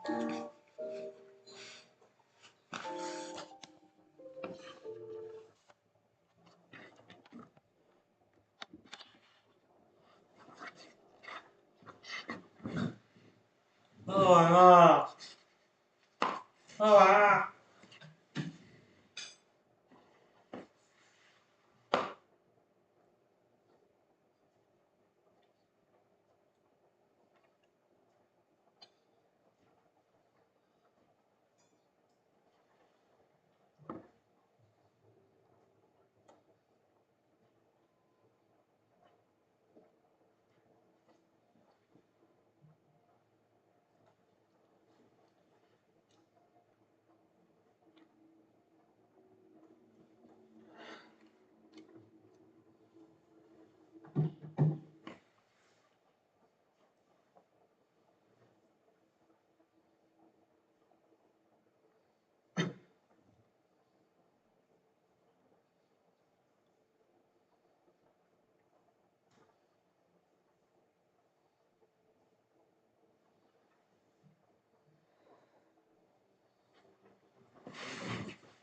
喝完了，喝完了。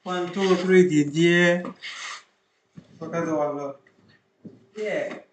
1 2 3点接，我开始玩了，耶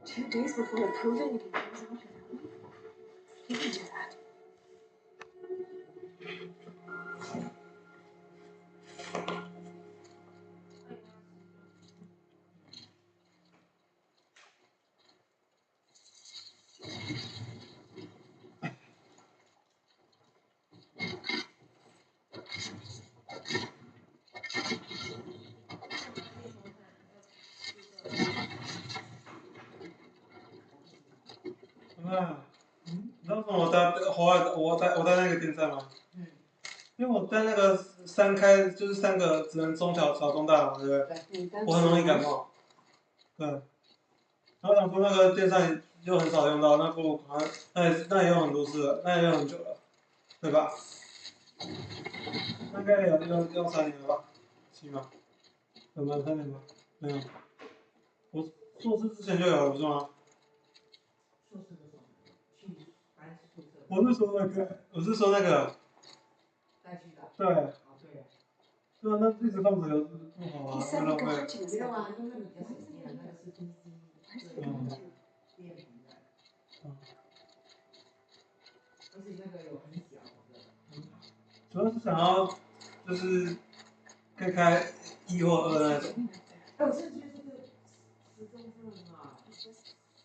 ！2 days before approving it, he goes off without me? He can do that.你知道为什么我带那个电扇吗？因为我带那个3开，就是3个只能中小中大嘛，对不对？我很容易感冒。对。然后想说那个电扇又很少用到，那不如好像那也用很多次了，那也用很久了，对吧？大概有用3年了吧？是吗？有没有3年吗？没有。我硕士之前就有了，不是吗？我是说那个。对。对啊，那一直放着不好啊，会浪费。没有啊，因为你的手机那个是 PC， 而且那个有很小的。主要是想要就是可以开1或2那种。我现在觉得这个时钟真的很好，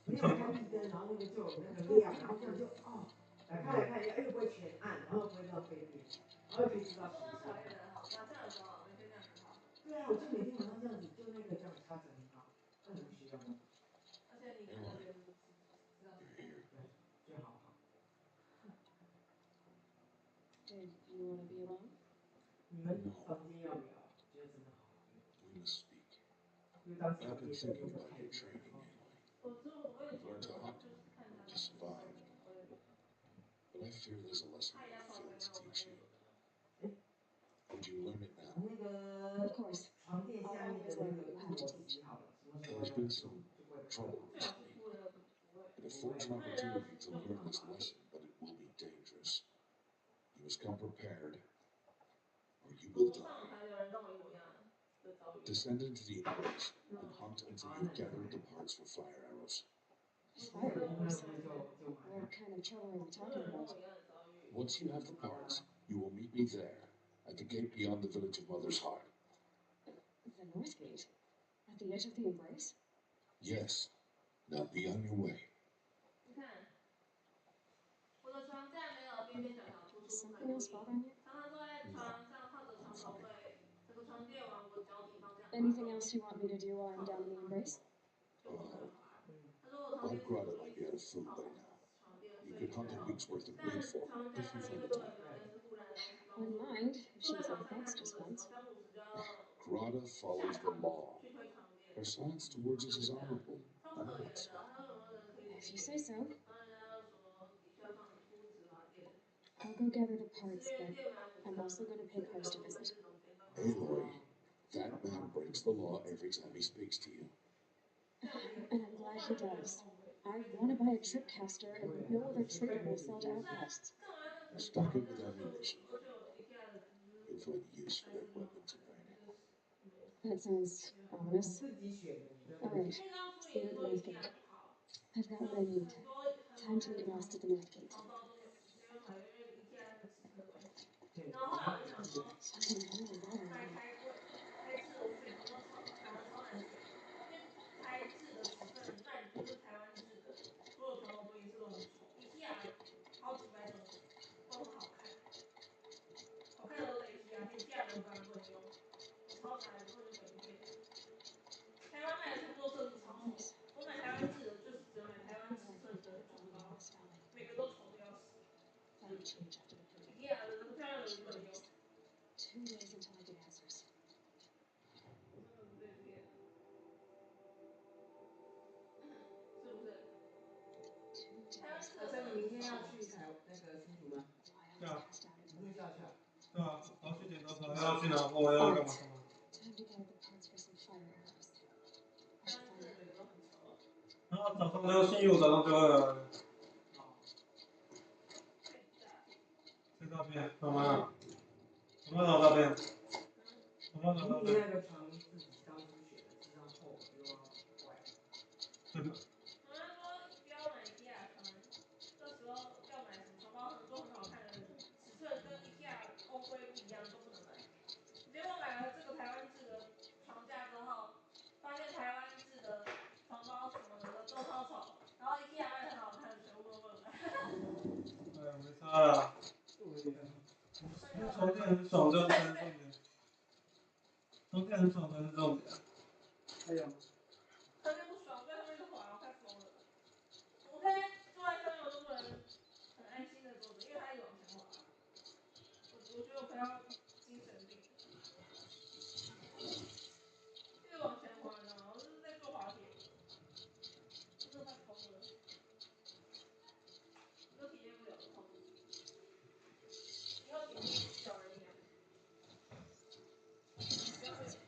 没有开绿灯，然后那个就有那个亮，然后这样就来看一下，又不会全暗，然后不会浪费电，然后可以知道时间。对啊，我就每天晚上这样子，就那个这样插着很好，那很需要。而且你看那边知道对，最好好。Did you want to be alone? 你们房间要不要？觉得真的好。We must speak. I've been thinking about your training, Emily. You've learned to hunt, to survive. But I fear there's a lesson you failed to teach you. Would you learn it now? Of course. I'll always learn what you have to teach. There's been some trouble recently. It affords an opportunity to learn this lesson, but it will be dangerous. You must come prepared, or you will die. Descend into the embrace and hunt until you've gathered the parts for fire arrows. Fire arrows? What kind of trouble are we talking about? Once you have the parts, you will meet me there, at the gate beyond the village of Mother's Heart. The North Gate? At the edge of the embrace? Yes. Now be on your way. Is something else bothering you? Anything else you want me to do while I'm down in the embrace? I've got an idea of food laid out. You could hunt a week's worth of meat for me if you find the time. Wouldn't mind if she'd say thanks just once. Grata follows the law. Her silence towards us is honorable. I know it's not. If you say so. I'll go gather the parts, but I'm also going to pay Coast a visit. Aloy, that man breaks the law every time he speaks to you. And I'm glad he does. I want to buy a tripcaster, and no other trigger will sell to outcasts. Stock it with ammunition. You'll find use for that weapon tonight. That sounds ominous. Alright, see you at the North Gate. I've got what I need. Time to meet Rost at the North Gate. Something really bothering me. That'll change after the proving. 2 days. 2 days until I get answers. 2 days. 所以你明天要去新竹吗？对啊。你会下去啊？对啊，然后去剪刀手，要去拿货，要干嘛？ Time to gather the parts for some fire arrows. I should find them. 然后早上要星期五早上就会来。这照片，妈妈，妈妈找照片，妈妈找照你片。那个床自己当初选的，是让厚又要歪。这个。没差啦。床垫很爽，这才是重点。床垫很爽才是重点。还有。床垫不爽，在上面一直滑，我快疯了。我可以坐在上面，我都不能很安心的坐着，因为它一直往前滑。我觉得我快要精神病。一直往前滑，你知道吗？我就是在坐滑铁。我真的快疯了。我都体验不了痛。以后体验小人一样。不要被陷害。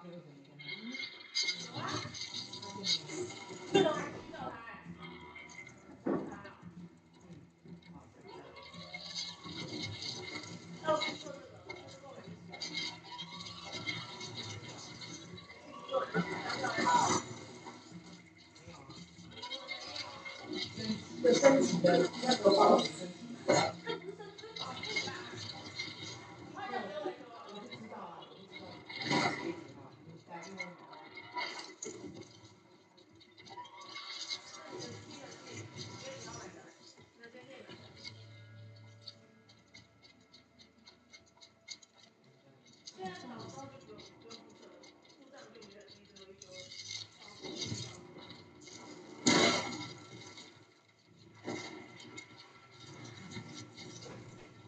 费为什么跟他？有啊，这种还去找他哎，找他啊。好，这样。哦，不做这个，这是购买日期。做想不到呀。没有啊。升级的那个保险升级。这不是升级，是保固啦。你换掉不用维修啊。我不知道啊，我不知道。几月几号？你打电话问他。那你的新的是几月几号买的？哪间店买的？现在早上就不用注册了，故障就没得维修了，保固就没保固了。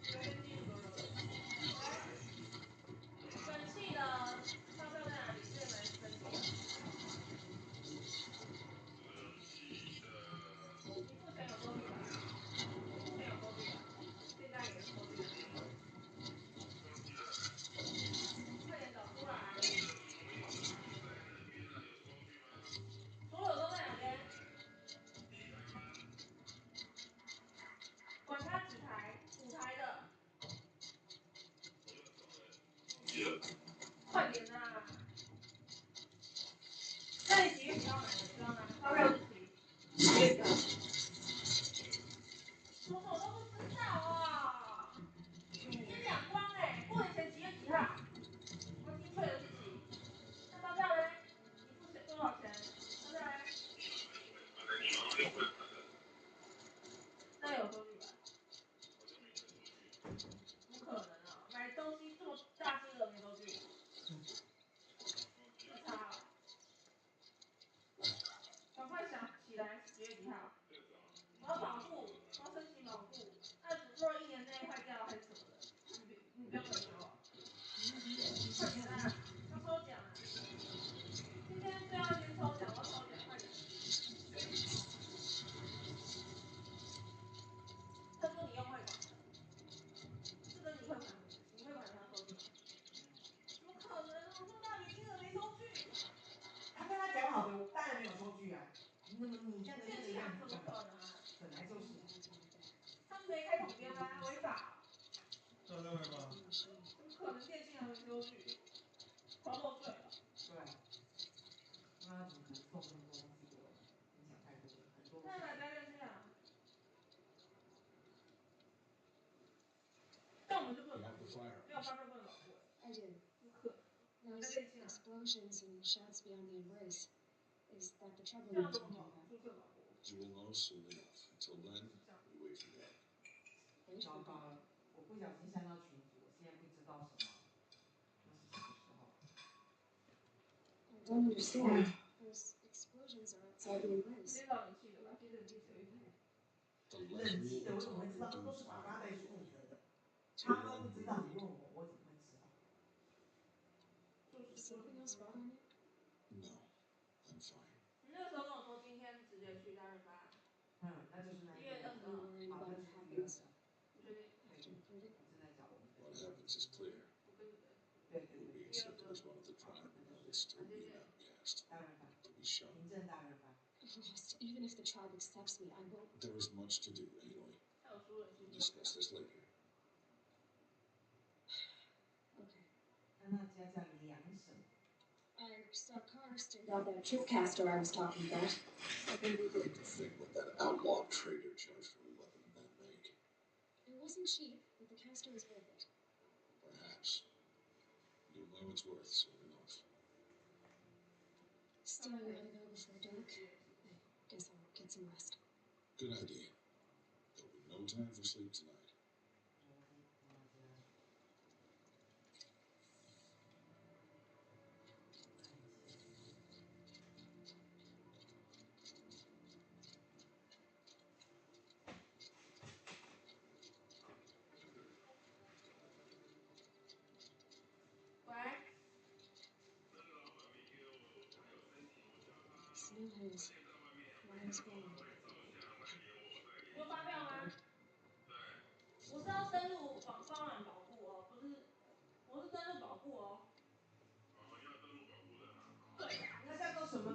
这边金属都有了。本气的发票在哪里？这门本气的。你付钱有收据吧？你付钱有收据吧？店家给的收据在哪里？快点找出来。所有都在哪边？管他几台，5台的。快点呐！那你几月几号买的？知道吗？发票日期。几月几号？说我都不知道啊！先两光哎，过年前几月几号？我精确的日期。那发票嘞？你付钱多少钱？发票嘞？那有收据吧？不可能啊！买东西这么大金额没收据，太差了。赶快想起来几月几号？我要保护，我要申请保护。那如果1年内坏掉还是什么的，你不用维修啊？快点啊！要抽奖啊！今天最后一天抽奖，我要抽奖，快点！他说你用汇款的，这个你会款他收据吗？怎么可能？我这么大笔金额没收据。他跟他讲好的，当然没有收据啊。你这样的这个样子，怎么可能啊？本来就是。他们没开统编吗？违法。这认为吧？怎么可能电信还没收据？逃漏税了。对。那怎么可能送这么多东西给我？你想太多了，很多。那哪家电信啊？但我们就不能保护，没有发票不能保护。I did. 不可能。Those explosions and shouts beyond the embrace. Is that the trouble you're you're talking talking about? about? You will know soon enough. Until then, we wait for that. 糟糕了，我不小心删到群组，我现在不知道什么，那是什么时候？ I don't understand. Those explosions are outside the embrace. 接到冷气的吧，接着冷气只有一台。冷气的我怎么会知道？那都是爸爸在负责的，他都不知道，你问我，我怎么会知道？ Is something else bothering you? No, I'm fine. 你那时候跟我说今天直接去大润发，那就是那1月20号，好，那就是1月20号。不确定，对，我正在找我们的。What happens is clear. 对 You will be accepted as one of the tribe, and I will still be an outcast. 大润发， To be shown. 凭证大润发。 Lost. Even if the tribe accepts me, I won't. There is much to do, Aloy. We'll discuss this later. Okay. 那家叫梁什么？ I saw cars take out that tripcaster I was talking about. I can read it. The thing what that outlaw trader charged for 11 men make. It wasn't cheap, but the caster was worth it. Perhaps. You'll know its worth soon enough. Still gotta go before dark. Guess I'll get some rest. Good idea. There'll be no time for sleep tonight. Snow haze. Miles gone. 有发票吗？我是要登录包揽保护哦，不是，我是登录保护哦。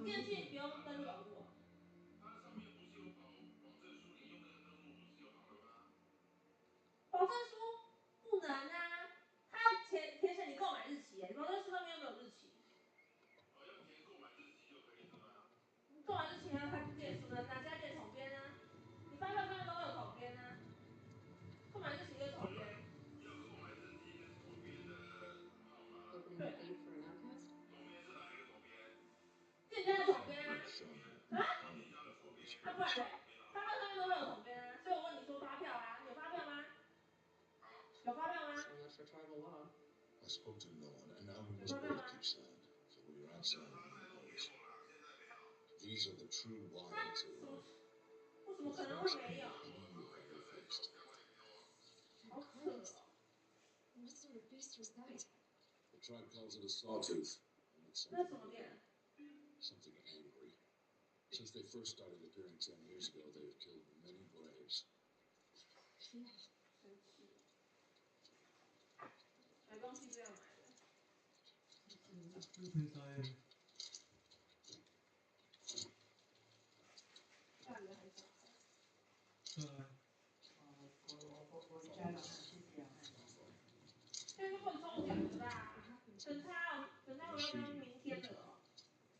电器不用登录保护啊。保证书不能啊，它填写你购买日期，保证书上面又没有日期。你购买日期还不电书呢，哪家店统编啊？你发票上面都会有统编啊，购买日期跟统编。对。店家的统编啊。啊？啊不然嘞，发票上面都会有统编啊，所以我问你说发票啊，有发票吗？有发票吗？ I spoke to no one, and now we must both keep silent, for we are outside of the noise. These are the true wilds of life. 为什么可能会没有？ ever faced. That carcass. What sort of beast was that? The tribe calls it a sawtooth. And it's 那什么店？ something angry. Since they first started appearing 10 years ago, they have killed many braves. Yeah. 买东西这样买的。很讨厌。大人还小孩。对啊。我家长是这样。现在都很抽奖的啦，等他回来明天的哦。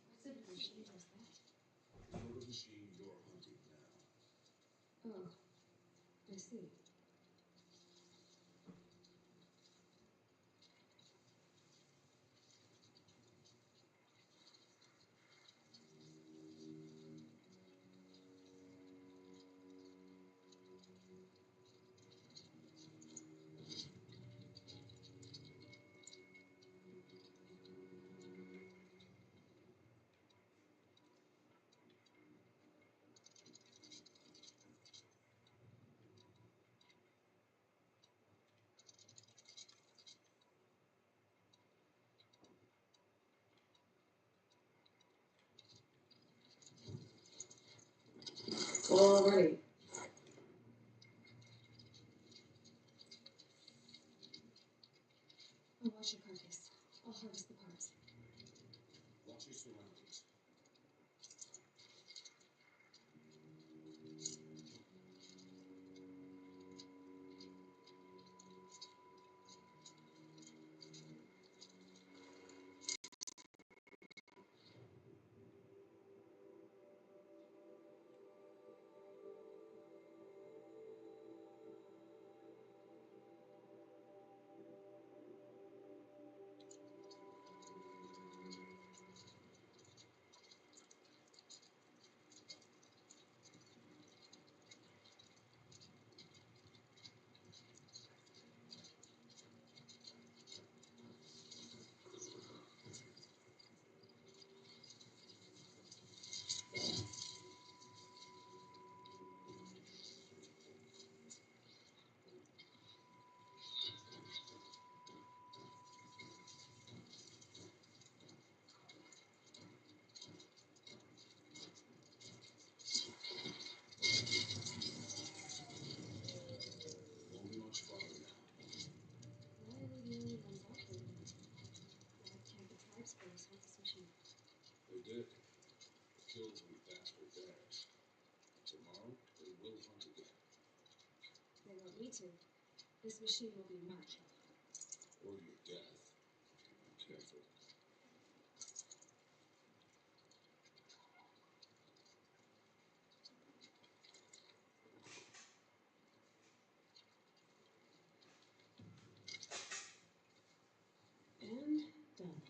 What sort of machine does that? The sort of machine you're hunting now. Oh, I see. All right. I'll watch your carcass. I'll harvest the parts. Watch your surroundings. They did. The kills we passed were theirs. Tomorrow, they will hunt again. They won't need to. This machine will be my kill. Or your death. Careful. And done.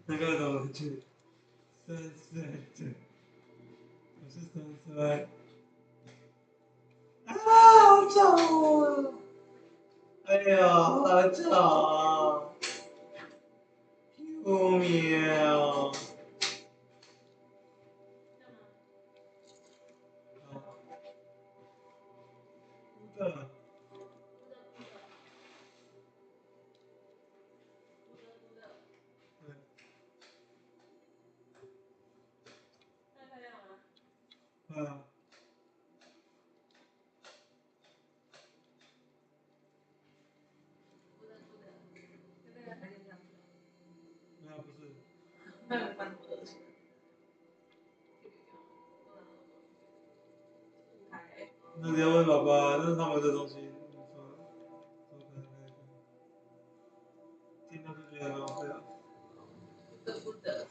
那个怎么去？是，是神水。啊，好吵哦！哎呀，好吵！救命啊！的。嗯。那不是。那个蛮多的。那你要问爸爸，那是他们的东西，怎么可能可以？听到就觉得很浪费啊。不得。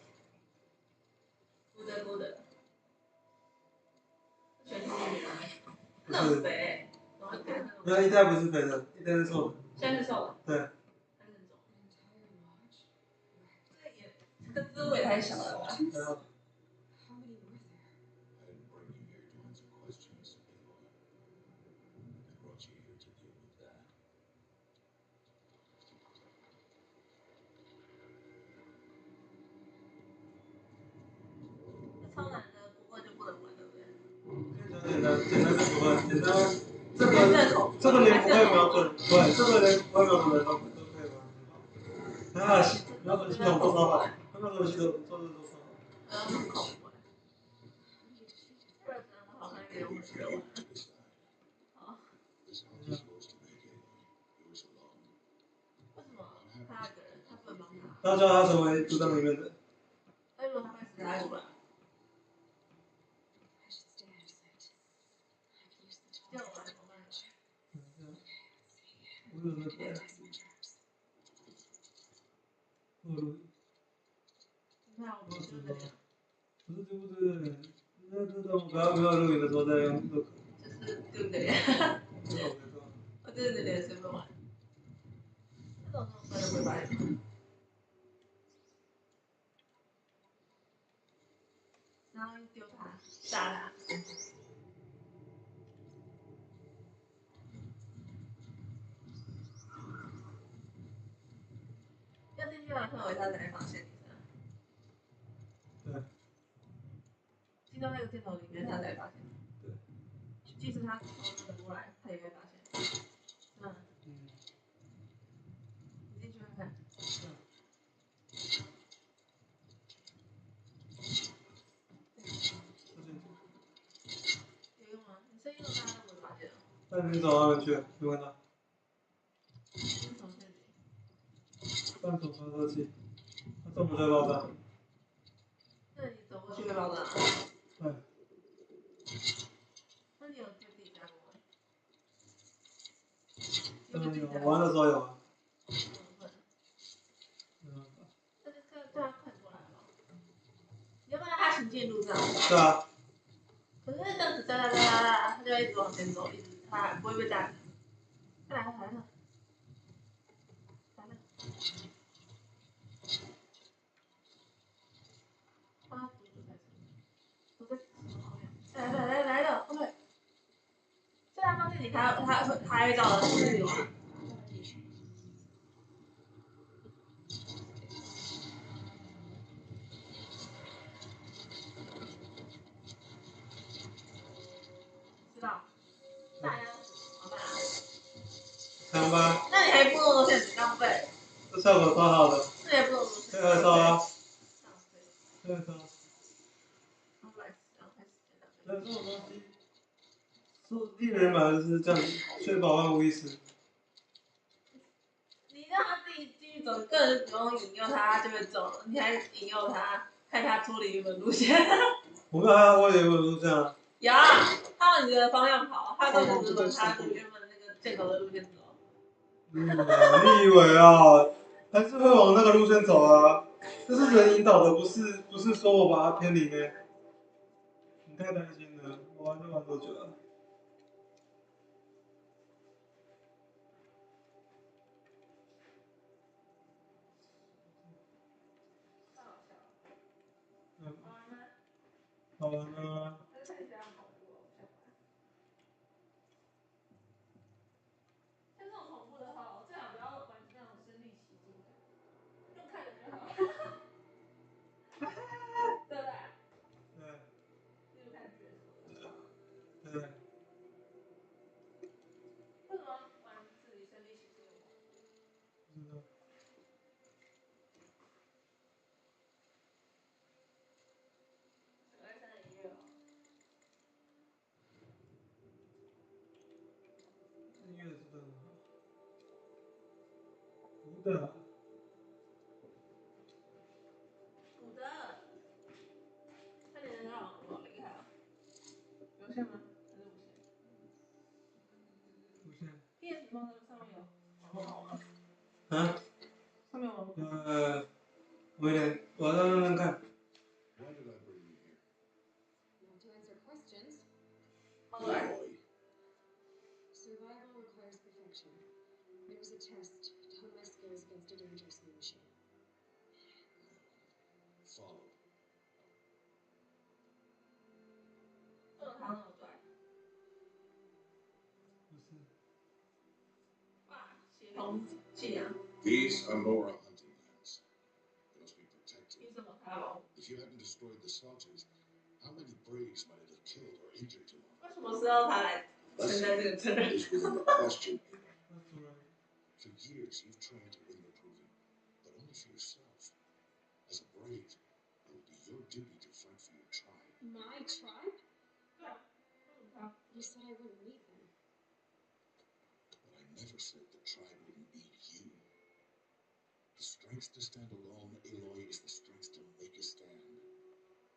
全是那么肥，那一代不是肥的，一代是瘦的。现在是瘦的。对。这个滋味也太小了吧。超难的，不过就不能玩，对不对？简单就不会，简单。这个连不会瞄准，对，这个连不会瞄准的人都可以玩。还好瞄准系统做超好，瞄准系统做的都超好。很恐怖。不然好像也有很热玩。好。为什么他一个人，他不能帮他？他叫他成为组长里面的。那如果他会死，他怎么办？这样玩怎么办？我有那个。我知道。不是对不对？那不要录影的时候再用都可以。就是对不对？我对对对，随便玩。这种东西会玩。然后丢他，杀他。要进去完后，他才发现你的。对。进到那个电脑里面，他才发现。对。即使他从那过来，他也会发现。嗯。你进去看看。有用吗？你声音大家都不会发现。那你找他们去，有看到？半手传射器，它动不就爆炸？那你走过去会爆炸？对。那你有对自己加过吗？有，玩的时候有啊。但是这样快过来了。你要不然他行进路上。对啊。可是这样子哒哒哒哒哒，他就一直往前走，一直他不会被炸死。来了。啊，来了 ，OK。虽然发现你，他会照着自己玩。知道。大家好办啊。强吧？那你还不弄现实浪费。这效果超好的。这也不能。这个烧啊。这个烧。那这种东西，说猎人嘛就是这样，确保万无一失。你让他自己继续走，根本就不用引诱他，他就会走了。你还引诱他，害他脱离原本路线。我没有害他脱离原本路线啊。有，他往你的方向跑，他都不是往他原本那个箭头的路线走。你以为啊？还是会往那个路线走啊？这是人引导的，不是说我把它偏离呢。你太担心了，我玩就玩多久了？好玩啊！的。古的，他连得好厉害啊！有线吗？还是无线？无线。PS 上面有网络吗？啊？上面有网络？我有点，我让看。Why did I bring you here? Not to answer questions. Why? Survival requires perfection. There was a test to hone my skills against a dangerous new machine. Follow. 他那么拽。不是。哇，血统气啊！ These are Laura hunting lands. They must be protected. 凭什么他保护？ If you hadn't destroyed the slouches, how many braves might it have killed or injured tomorrow? 为什么是要他来承担这个责任？ Is within the question. 那主人。For years, you've tried to win the proving, but only for yourself. As a brave, it will be your duty to fight for your tribe. My tribe? 对啊，You said I wouldn't need them. But I never said the tribe wouldn't need you. The strength to stand alone, Aloy, is the strength to make a stand.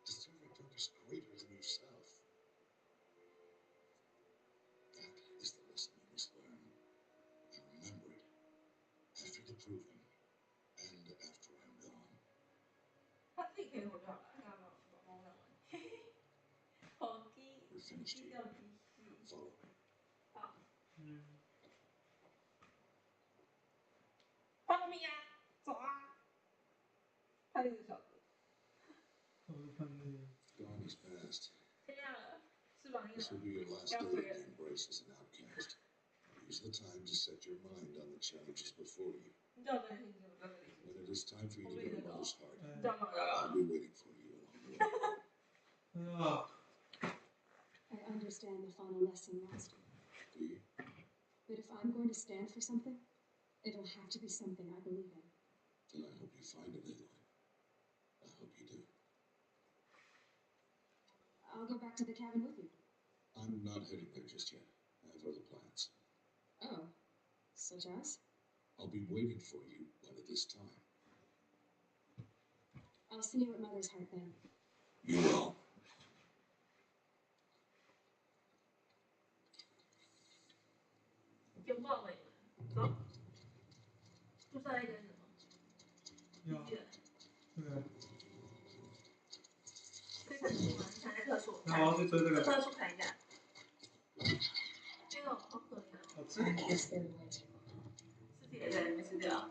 To serve a purpose greater than yourself. That is the lesson you must learn. And remember it. After the proving, and after I'm gone. 他自己可以活就好了，他干嘛把猫让完？好低， We're finished 低 here. 调低细。 Follow. 好，嗯。放屁呀！走啊！他那个小哥。我是看那个。Dawn is past. 天亮了，翅膀硬 This will 了。 be your last day in the embrace as an outcast. Use the time to set your mind on the challenges before you. 你叫我在听什么？在这里。 When it is time for you to go to Mother's Heart, 你叫我干 I'll 嘛？ be waiting for you along the way. 哎呀。I understand the final lesson, Master. Do you? But if I'm going to stand for something, it'll have to be something I believe in. And I hope you find it, Aloy. I hope you do. I'll go back to the cabin with you. I'm not heading there just yet. I have other plans. Oh, such as? I'll be waiting for you when it is time. I'll see you at Mother's Heart then. You will. 就忘了你们，走。就剩一个什么？要。对。可以看书吗？你看特殊。那我要去追这个。特殊看一下。哎呦，好可怜啊！好吃。Yes, they're right. 尸体也在里面吃掉。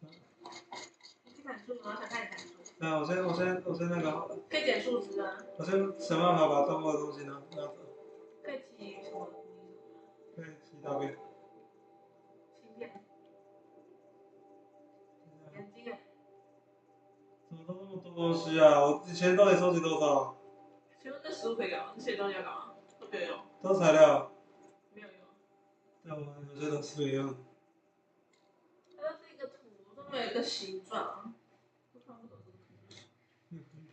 你去砍树，然后想看你砍树。那我先那个好了。可以捡树枝啊。我先想办法把动物的东西拿走。可以骑什么？可以骑大便。芯片。眼睛哎。怎么都那么多东西啊？我以前到底收集多少？请问这食物可以干嘛？这些东西要干嘛？都没有用。都材料。没有用。但我有些都是一样的。它是一个土，上面有一个形状。我看不懂这个图。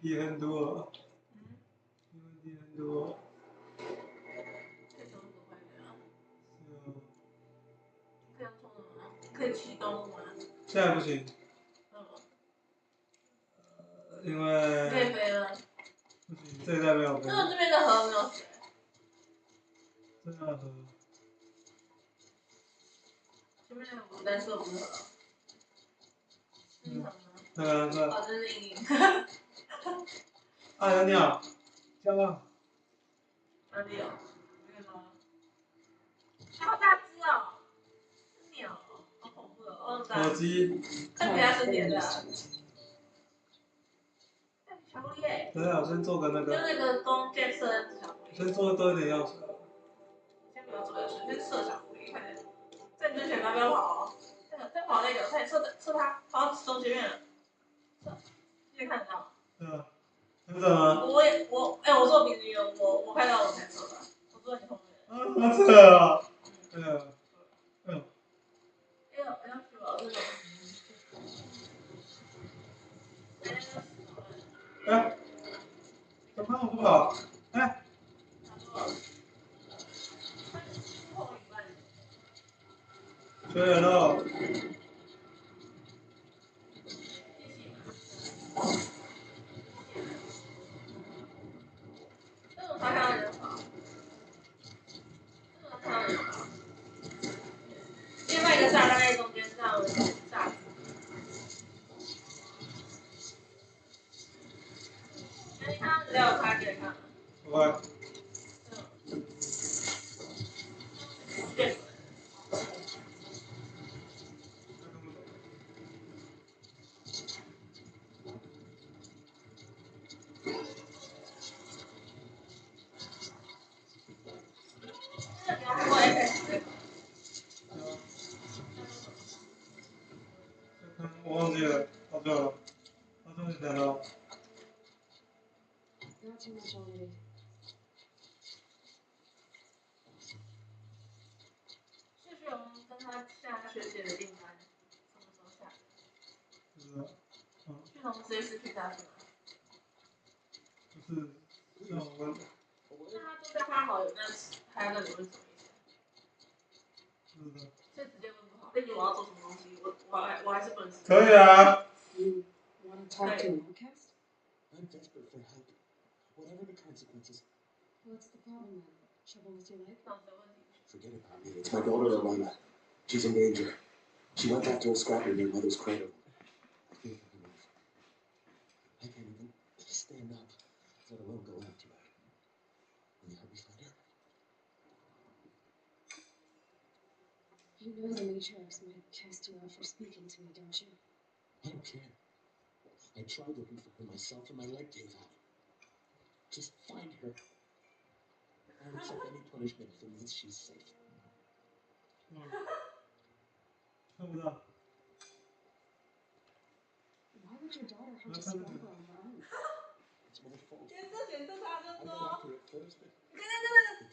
题很多。问题很多。可以从这个快点啊。是啊。可以要冲的吗？可以启动吗？现在不行。因为。可以飞了。不行，这一代没有飞。这边的河没有水。这边的河。前面有牡丹色不是河。是河吗？那个蓝色。哦，这是阴影。啊，有鸟。叫啊。哪里有？没看到啊。好大只哦！鸟，好恐怖哦！火鸡。看起来是黏的。小狐狸耶！等下，我先做个那个。就那个弓箭射那只小狐狸。先做多一点药水。先不要做药水，先射小狐狸，快点！在你之前不要跑哦！再跑那个，快点射它，跑走前面了。射，你也看得到。对啊。看到吗？我做比你我看到我才射的，我坐在你后面。啊，这啊。哎呀。哎呦。哎呦，要死了这种。哎。怎么我不跑？哎。缺人喽。我忘记了，好久了，好久以前了。Not too much already. 谢雪荣跟他下学姐的订单什么时候下？就是，旭荣直接失去家庭了。就是这种问题。那他就在他好友那还要那你问什么意思？是的。所以直接问不好。那你我要做什么东西？我还是不能。可以啊。You want to talk to an outcast? I'm desperate for help, whatever the consequences. What's the problem then? Trouble with your leg? Forget about me. It's my daughter, Alana. She's in danger. She went after a scrapper near Mother's cradle. I feel for her life. I can't even stand up, let alone go after her. Will you help me find her? You know the matriarchs might cast you out for speaking to me, don't you? I don't care. I tried looking for her myself and my leg gave out. Just find her. I'll accept any punishment if it means she's safe. 看不到。 Why would your daughter have to scramble on her own? It's my fault. 检测查真 I 多。 got after it first, but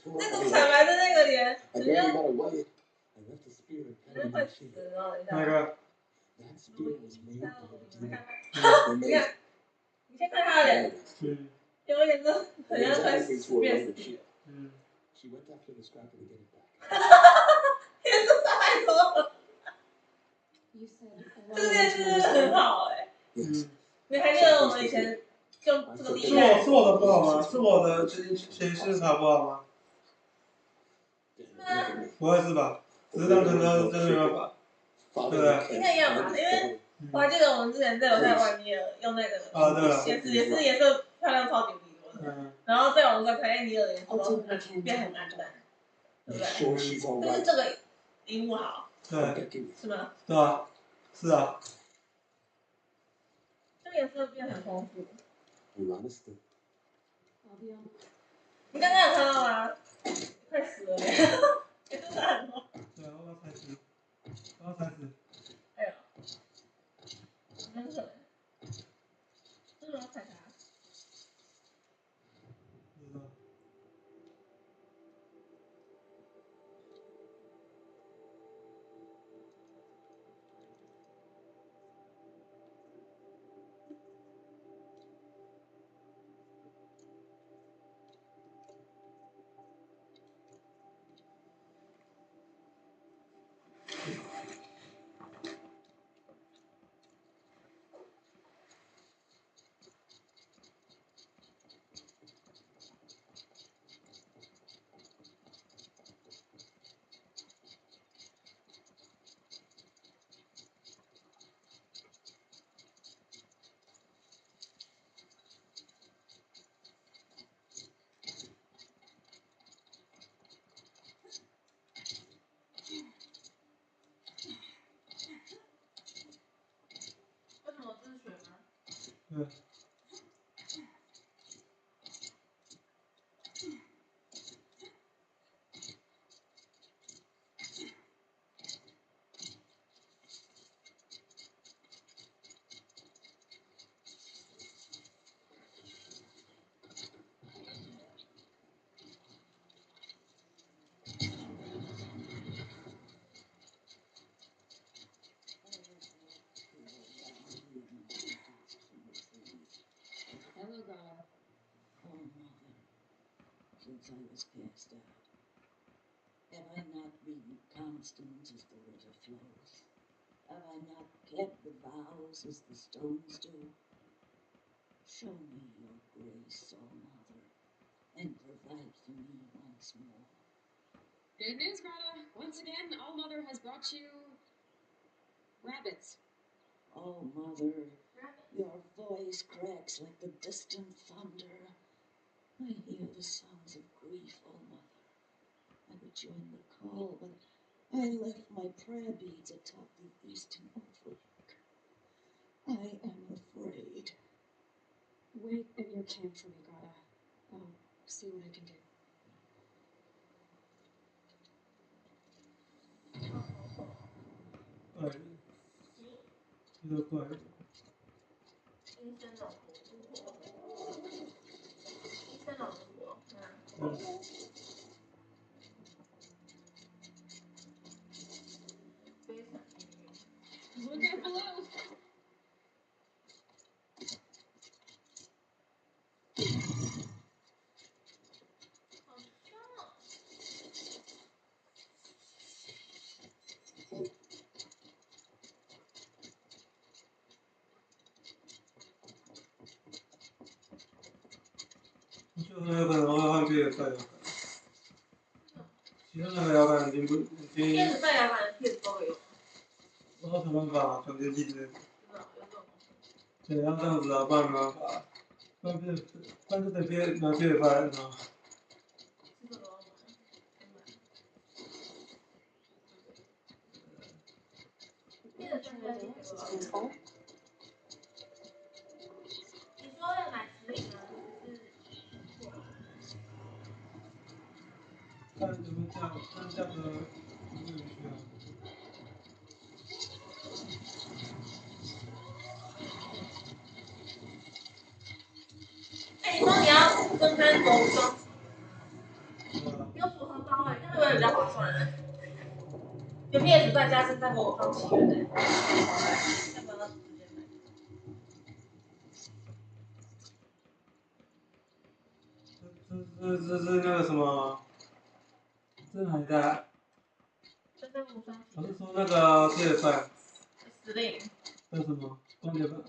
那股惨白的那个脸， I 你 barely 就 got away. I left the spear and 你 cut 就 it 快 in 死 two. 了，等一那下。个。That spear was made by a 你 demon. 看， They're 你 made. 看，你先看他的脸，有一点真的很像快死变死体。She went after the scrapper to get it back. 天这太多了， You said 这个电视真的很好哎。你还记得我们以前就这个地带？是我的不好吗？是我的形式法不好吗？不会是吧？只是单纯的真没办法，对不对？应该一样吧，因为我还记得我们之前在楼下外面用那个啊，对了，也是颜色漂亮超级无敌多的，然后在网络上看，哎，你的脸说变很难看，对不对？但是这个荧幕好，对，是吗？对啊，是啊。这个颜色变很丰富。 I'll be on. 你刚刚有看到吗？快死了！真的很多。对啊，我要踩死，我要踩死。哎呦，真是，为什么要踩他？不知道。为什么这是血吗？对。Hello, God. Oh, Mother, since I was cast out, have I not been constant as the river flows? Have I not kept the vows as the stones do? Show me your grace, oh Mother, and provide for me once more. Good news, Greta. Once again, All Mother has brought you rabbits. Oh, Mother, your voice cracks like the distant thunder. I hear the sounds of grief, oh Mother. I would join the call, but I left my prayer beads atop the eastern overlook. I am afraid. Wait at your camp for me, Greta. I'll see what I can do. 有点怪。阴森老婆，阴森老婆，嗯。悲惨命运。Look at below. 好香啊！我觉得很有可能会换别的赛摇杆，其他那个摇杆已经电子赛摇杆的片子都有。我有什么办法转接器之类的？知道有这种东西。对，要这样子啊，不然没办法，不然就得拿别的拍，你知道吗？这个我要买，电子专家也有啊。你说要买10吗？看有没有这样，看价格有没有需要。哎，你说你要分开组装，有组合包哎，这样会不会比较划算啊？有 PS 再加上再给我装起源的，要不要直接买？这是那个什么？这是哪一代？真的无双起源。我是说那个PS5。10。那什么？光碟版。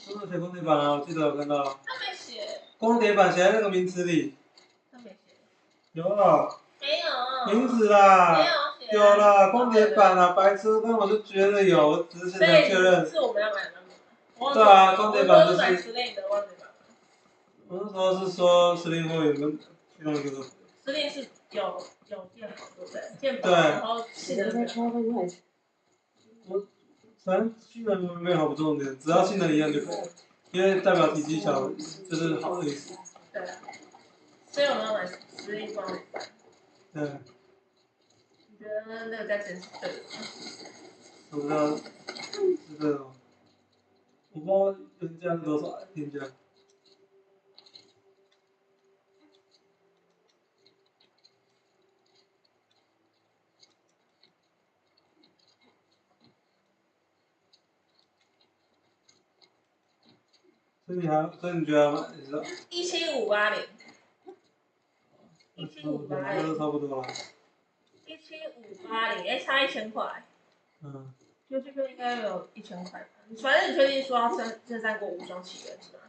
真的写光碟版啊！我记得有看到。他没写。光碟版写在那个名词里。他没写。有啊。没有。名字啦。没有写。有啦，光碟版啦，白痴！但我就觉得有，我只是现在确认。是我们要买的吗？对啊，光碟版就是。我买10的光碟版。我那时候是说10后有个其中一个。10是有电脑对不对？电脑，然后性能。我反正性能没有好不重点，只要性能一样就可以了，因为代表体积小就是好的意思。对啊。所以我们要买10光碟版。对。你觉得那个价钱是对的吗？我不知道是对的吗？我不知道原价是多少，原价。所以你觉得要买？你知道17580。那都差不多了。17580，哎，差1000块。嗯。就这个应该有1000块吧？反正你确定说要正三国无双起源是吗？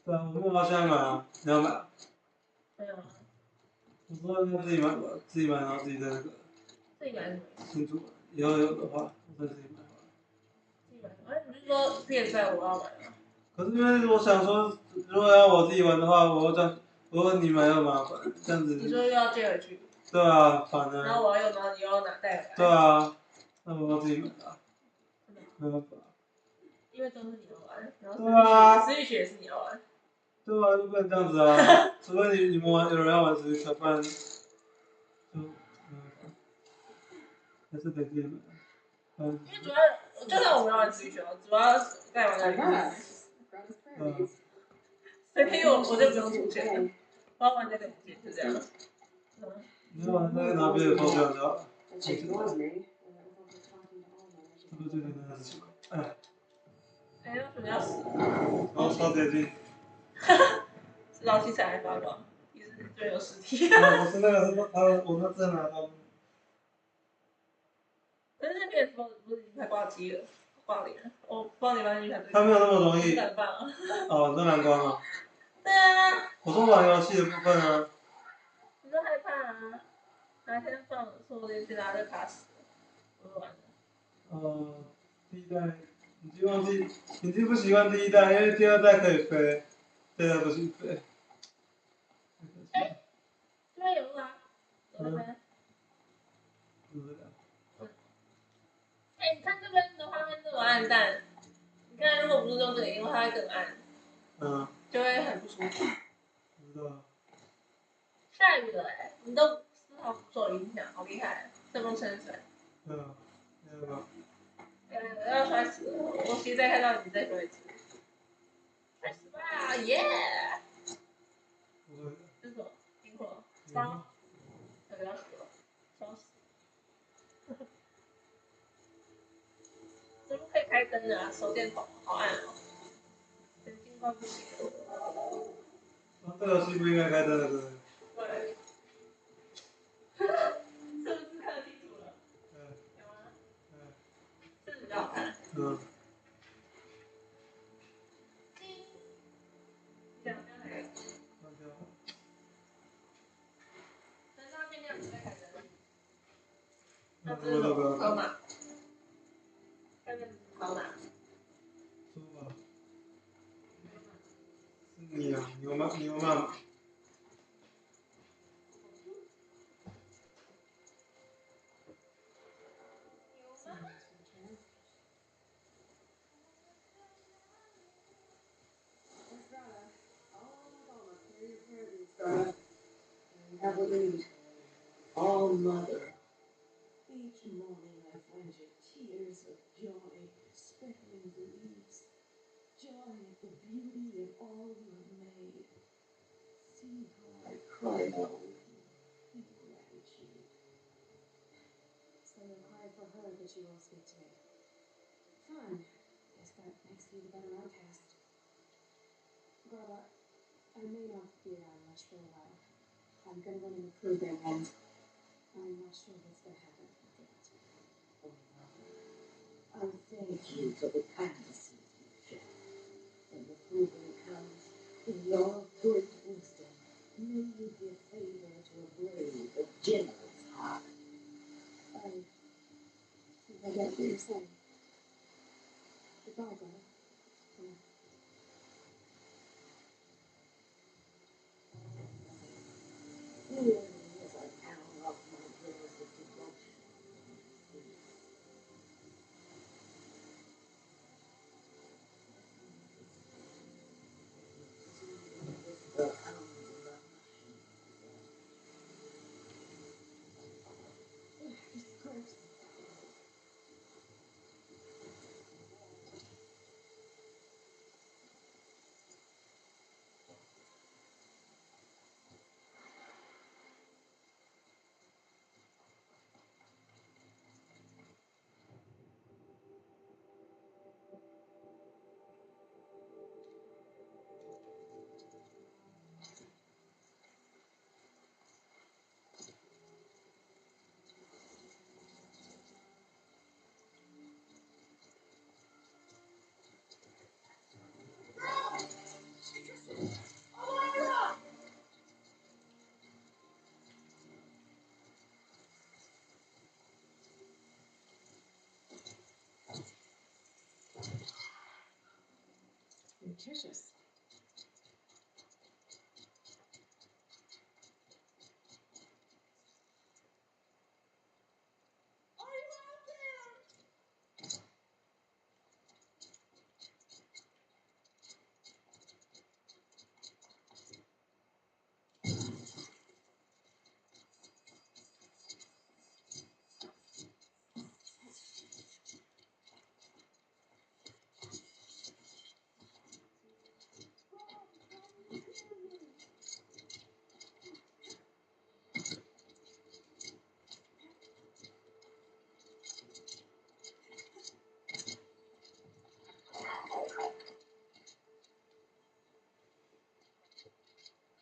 对啊，我没有要现在买啊，你要买啊？没有啊。我说要自己买吧，自己买然后自己在那个。自己买是什么意思？清楚，以后有的话，我再自己买好了。自己买？哎，你不是说PS5我要买吗？可是因为我想说，如果要我自己玩的话，我问你买要麻烦，这样子。你说又要借回去。对啊，烦啊。然后我要用，然后你又要拿带回来。对啊，那我要自己买啊。没办法。因为都是你要玩，然后对啊Switch也是你要玩。对啊，就不能这样子啊！除非你们有人要玩Switch，不然就还是得自己买。因为主要，就算我们要玩Switch，主要在玩的是。所以我就不用出钱了，我要玩那个键，就这样。你要玩那个拿别的包装就好了。这不是最简单的事情吗？哎。哎，为什么要死？我超接近。老七才来发光，你是最有实体。我是那个是我那真拿到。可是那边不是已经快挂机了，挂脸了，我帮你搬去看。它没有那么容易。很棒啊。哦，那蓝光啊。对啊。我说玩游戏的部分啊。你说害怕啊？哪天放说不定就拿着卡死了，我就完了。第一代，已经不习惯第一代，因为第二代可以飞，第二代不行飞。哎，这边有路啊，走这边。哎，你看这边的画面这么暗淡，你看如果不是用这个荧幕，它会更暗。就会很不舒服。知道。下雨了哎，你都丝毫哦，受影响，好厉害，顺风顺水。嗯，那个要摔死了，我其实再看到你再说一次，摔死吧，耶！不会的，这是什么？苹果烧，要死了，烧死。怎么可以开灯的啊？手电筒好暗哦，眼睛快不行了。这个是不应该开灯的，对不对？对。是不是看清楚了？嗯。有吗？嗯。是比较好看。嗯。这样还有。关掉了。等到变亮你再开灯。那这个河马。看那河马。猪吧。是你啊，牛吗？牛吗？All mother. Each morning I find your tears of joy speckling the leaves. Joy at the beauty of all you have made. See how I cry over you in gratitude. So you'll cry for her, but you won't speak to me. Fine. Guess that makes me the better outcast. Greta, I may not be around much for a while. I'm gonna run in a program and I'm not sure what's gonna happen after that. Oh, mother, I thank you for the kindnesses you show. When the program comes, in your good wisdom, may you give favor to a brave, a generous heart. I think I get what you're saying. Goodbye, Greta. Here is a town of my prayers of devotion. Disgrace. Nutritious.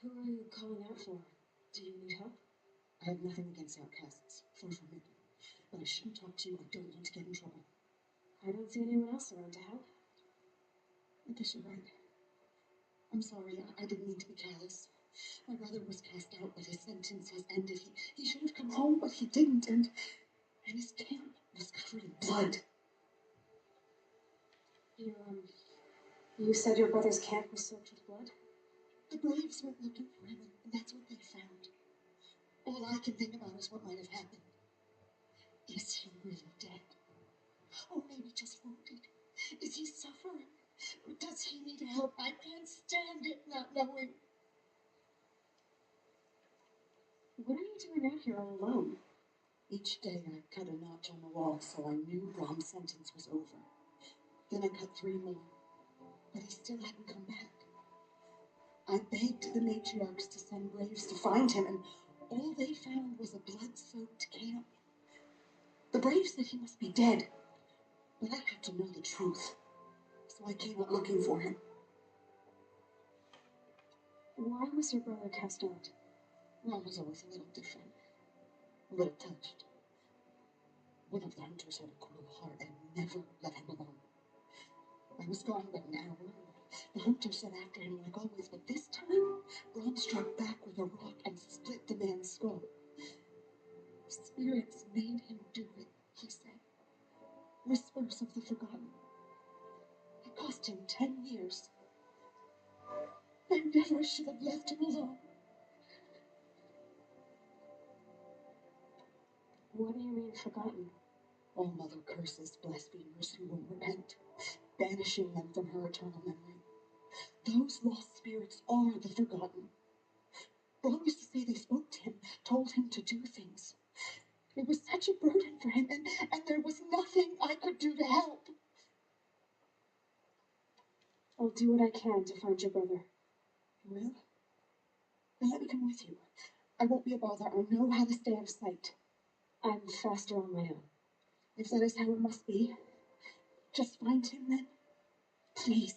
Who are you calling out for? Do you need help? I have nothing against outcasts. Far from it. But I shouldn't talk to you. I don't want to get in trouble. I don't see anyone else around to help. I guess you're right. I'm sorry. I didn't mean to be callous. My brother was cast out, but his sentence has ended. He should have come home, but he didn't. And his camp was covered in blood. You said your brother's camp was soaked with blood? The Braves went looking for him, and that's what they found. All I can think about is what might have happened. Is he really dead? Or maybe just wounded? Is he suffering? Or does he need help? I can't stand it not knowing. What are you you doing out here all alone? Each day I cut a notch on the wall so I knew Brom's sentence was over. Then I cut 3 more, but he still hadn't come back. I begged the matriarchs to send braves to find him, and all they found was a blood-soaked camp. The braves said he must be dead, but I had to know the truth, so I came out looking for him. Why was your brother cast out? Ron was always a little different, a little touched. One of the hunters had a cruel heart and never let him alone. I was gone about an hour. The hunter set after him like always, but this time, Ron struck back with a rock and split the man's skull. Spirits made him do it, he said. Whispers of the forgotten. It cost him 10 years. I never should have left him alone. What do you mean, forgotten? All mother curses blasphemers who won't repent, banishing them from her eternal memory. Those lost spirits are the forgotten. Brom used to say they spoke to him, told him to do things. It was such a burden for him, and there was nothing I could do to help. I'll do what I can to find your brother. You will? Then let me come with you. I won't be a bother. I know how to stay out of sight. I'm faster on my own. If that is how it must be, just find him then. Please.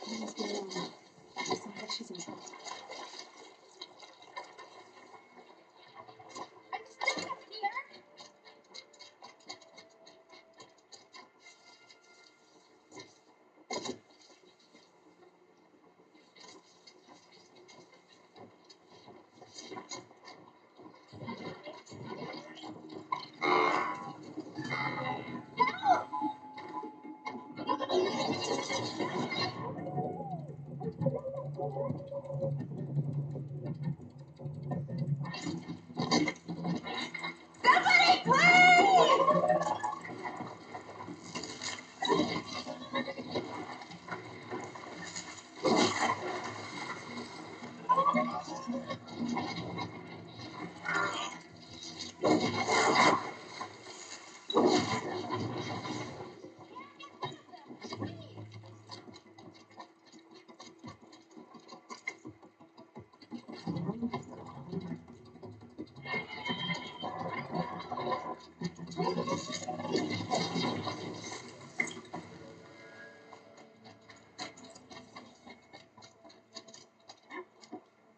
What's going on? It sounds like she's in trouble. I'm still up here.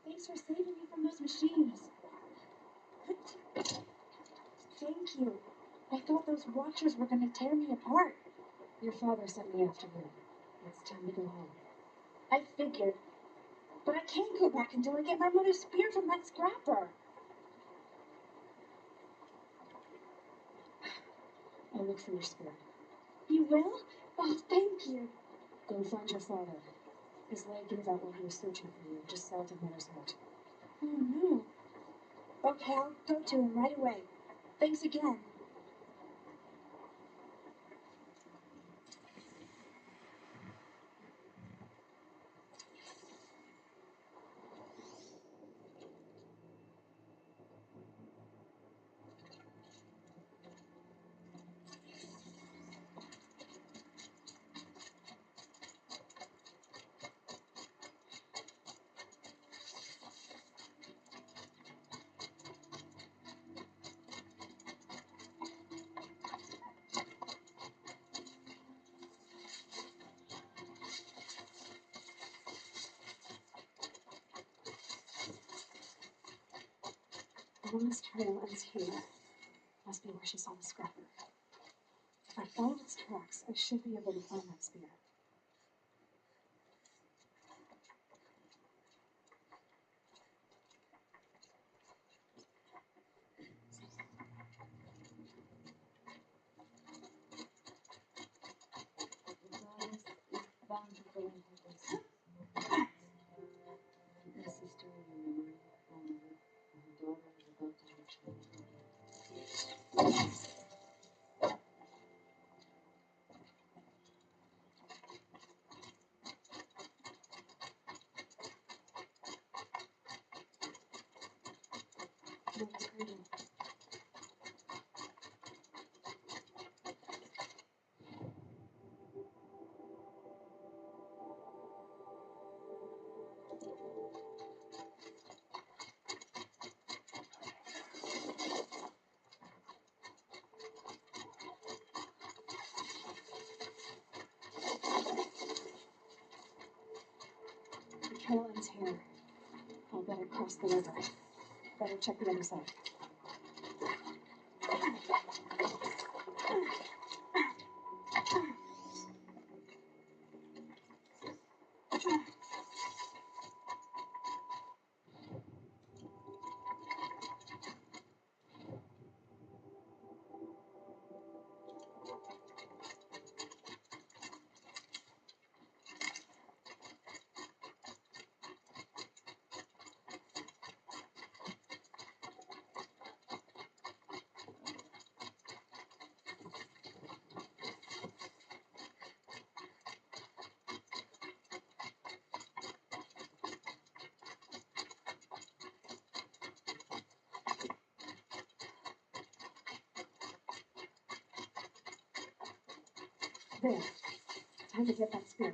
Thanks for saving me from those machines. Thank you. I thought those watchers were going to tear me apart. Your father sent me after you. It's time to go home. I figured. But I can't go back until I get my mother's spear from that scrapper. I'll look for your spear. You will? Oh, thank you. Go find your father. His leg gave out while he was searching for you, just south of Mother's Hut. Oh, no. Okay, I'll go to him right away. Thanks again. The last trail ends here. Must be where she saw the scrapper. If I follow its tracks, I should be able to find that spear. My sister remembered her daughter was about to have children. It was green. The trail ends here. I'll better cross the river. Better check the other side. There. Time to get that spear.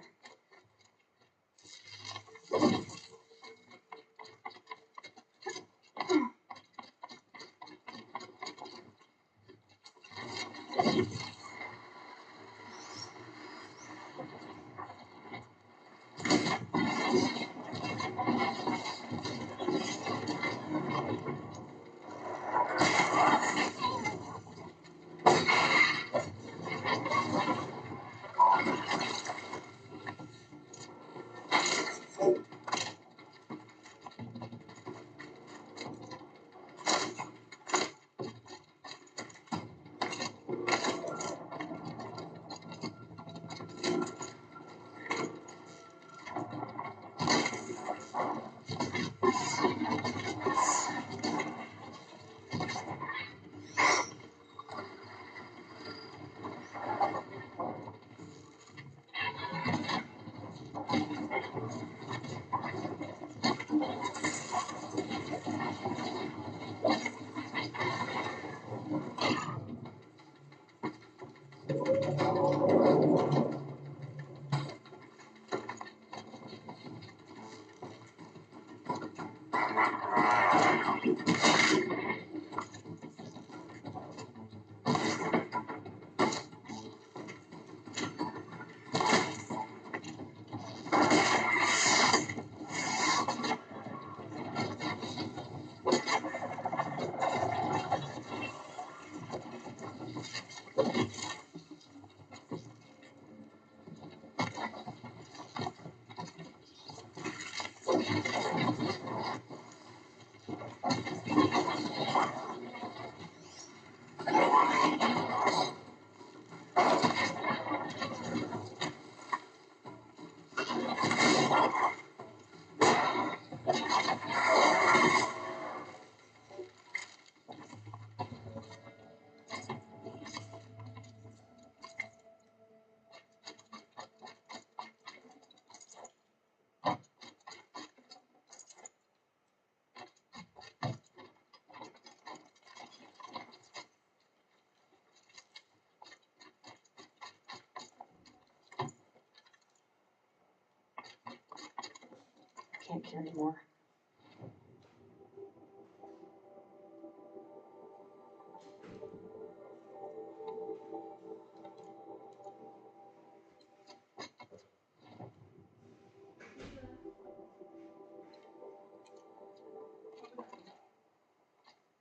Can't carry more.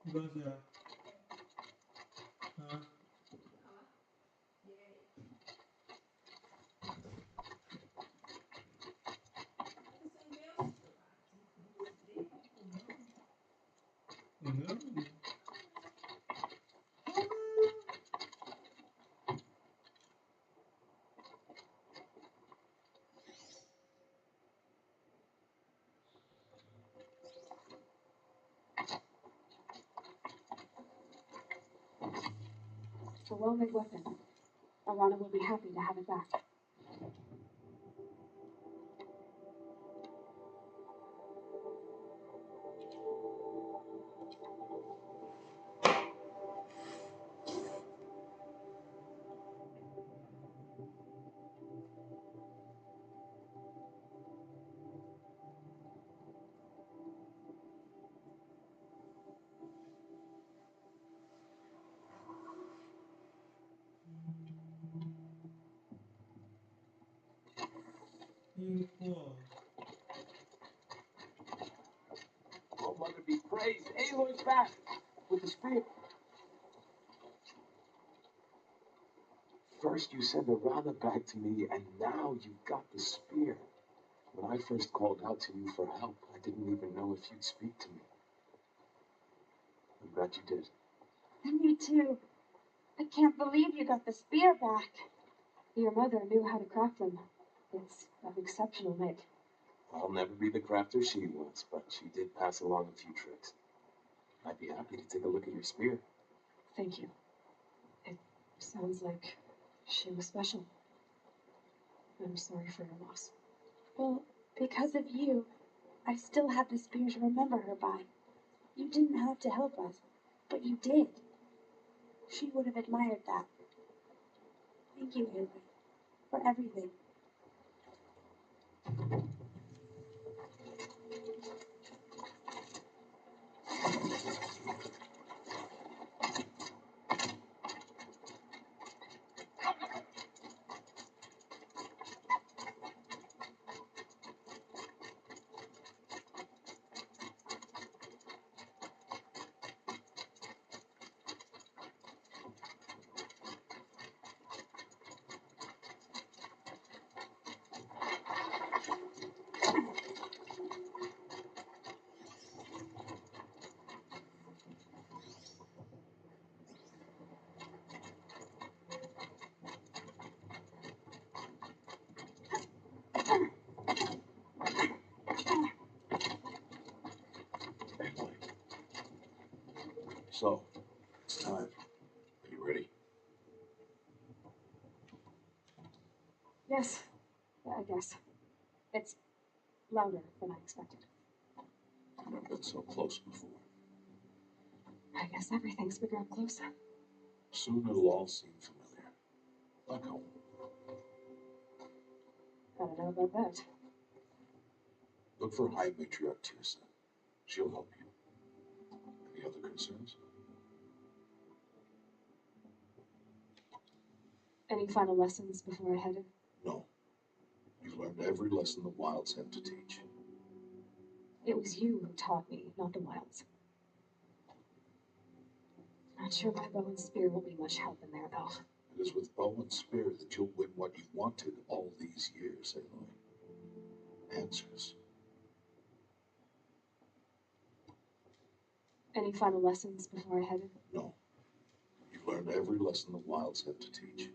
没关系啊。啊。嗯。It's a well-made weapon. Alana will be happy to have it back. Oh, mother be praised. Aloy's back with the spear. First you sent Arana back to me, and now you've got the spear. When I first called out to you for help, I didn't even know if you'd speak to me. I'm glad you did. Me too. I can't believe you got the spear back. Your mother knew how to craft them. It's of exceptional make. I'll never be the crafter she was, but she did pass along a few tricks. I'd be happy to take a look at your spear. Thank you. It sounds like she was special. I'm sorry for your loss. Well, because of you, I still have the spear to remember her by. You didn't have to help us, but you did. She would have admired that. Thank you, Aloy, for everything. So, it's time. Are you ready? Yes, I guess. It's louder than I expected. I've never been so close before. I guess everything's been up close. Soon it'll all seem familiar. Like home. I don't know about that. Look for High Matriarch Tirsa. She'll help you. Any other concerns? Any final lessons before I head in? No. You've learned every lesson the wilds have to teach. It was you who taught me, not the wilds. Not sure my bow and spear will be much help in there, though. It is with bow and spear that you'll win what you've wanted all these years, Aloy. Answers. Any final lessons before I head in? No. You've learned every lesson the wilds have to teach.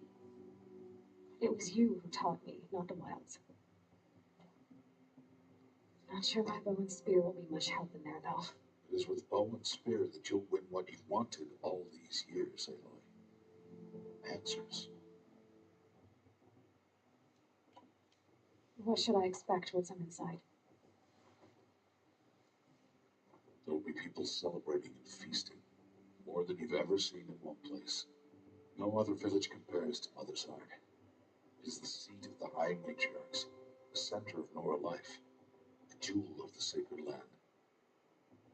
It was you who taught me, not the wilds. Not sure my bow and spear will be much help in there, though. It is with bow and spear that you'll win what you've wanted all these years, Aloy. Answers. What should I expect once I'm inside? There will be people celebrating and feasting, more than you've ever seen in one place. No other village compares to Motherside. It is the seat of the High Matriarchs, the center of Nora life, the jewel of the sacred land.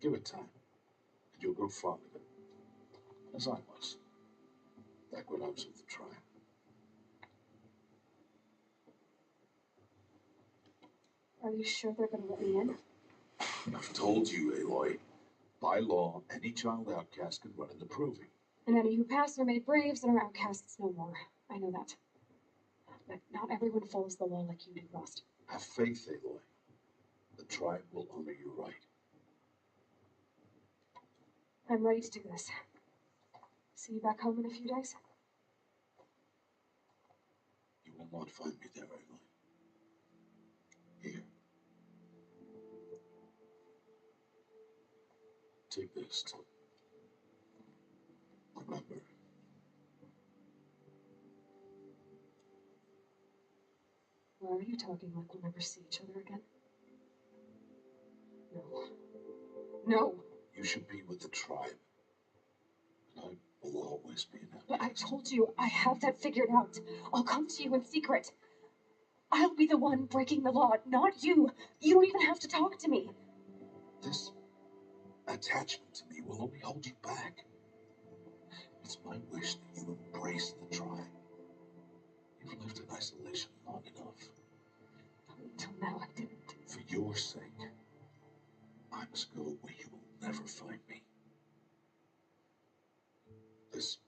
Give it time, and you'll grow fond of it, as I was, back when I was with the tribe. Are you sure they're gonna let me in? I've told you, Aloy. By law, any child outcast can run in the proving. And any who pass are made braves and are outcasts no more. I know that. But not everyone follows the law like you do, Rost. Have faith, Aloy. The tribe will honor your right. I'm ready to do this. See you back home in a few days? You will not find me there, Aloy. Here. Take this. Remember. Why are you talking like we'll never see each other again? No. No! You should be with the tribe. And I will always be an outcast. But I told you, I have that figured out. I'll come to you in secret. I'll be the one breaking the law, not you. You don't even have to talk to me. This attachment to me will only hold you back. It's my wish that you embrace the tribe. You've lived in isolation long enough. Until now, I didn't. For your sake, I must go where you will never find me. This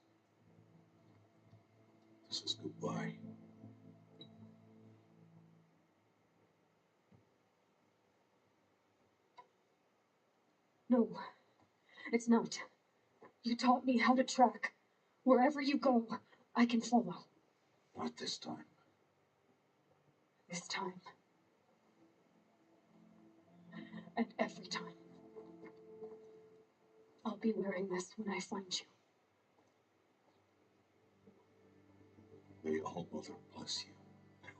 is goodbye. No, it's not. You taught me how to track. Wherever you go, I can follow. Not this time. This time. And every time. I'll be wearing this when I find you. May All Mother bless you,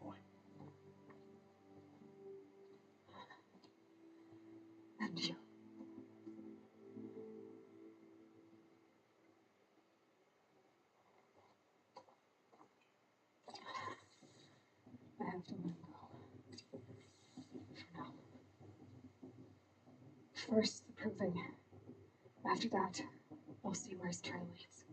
Aloy. And you. I have to let him go. For now. First, the proving. After that, I'll see where his trail leads.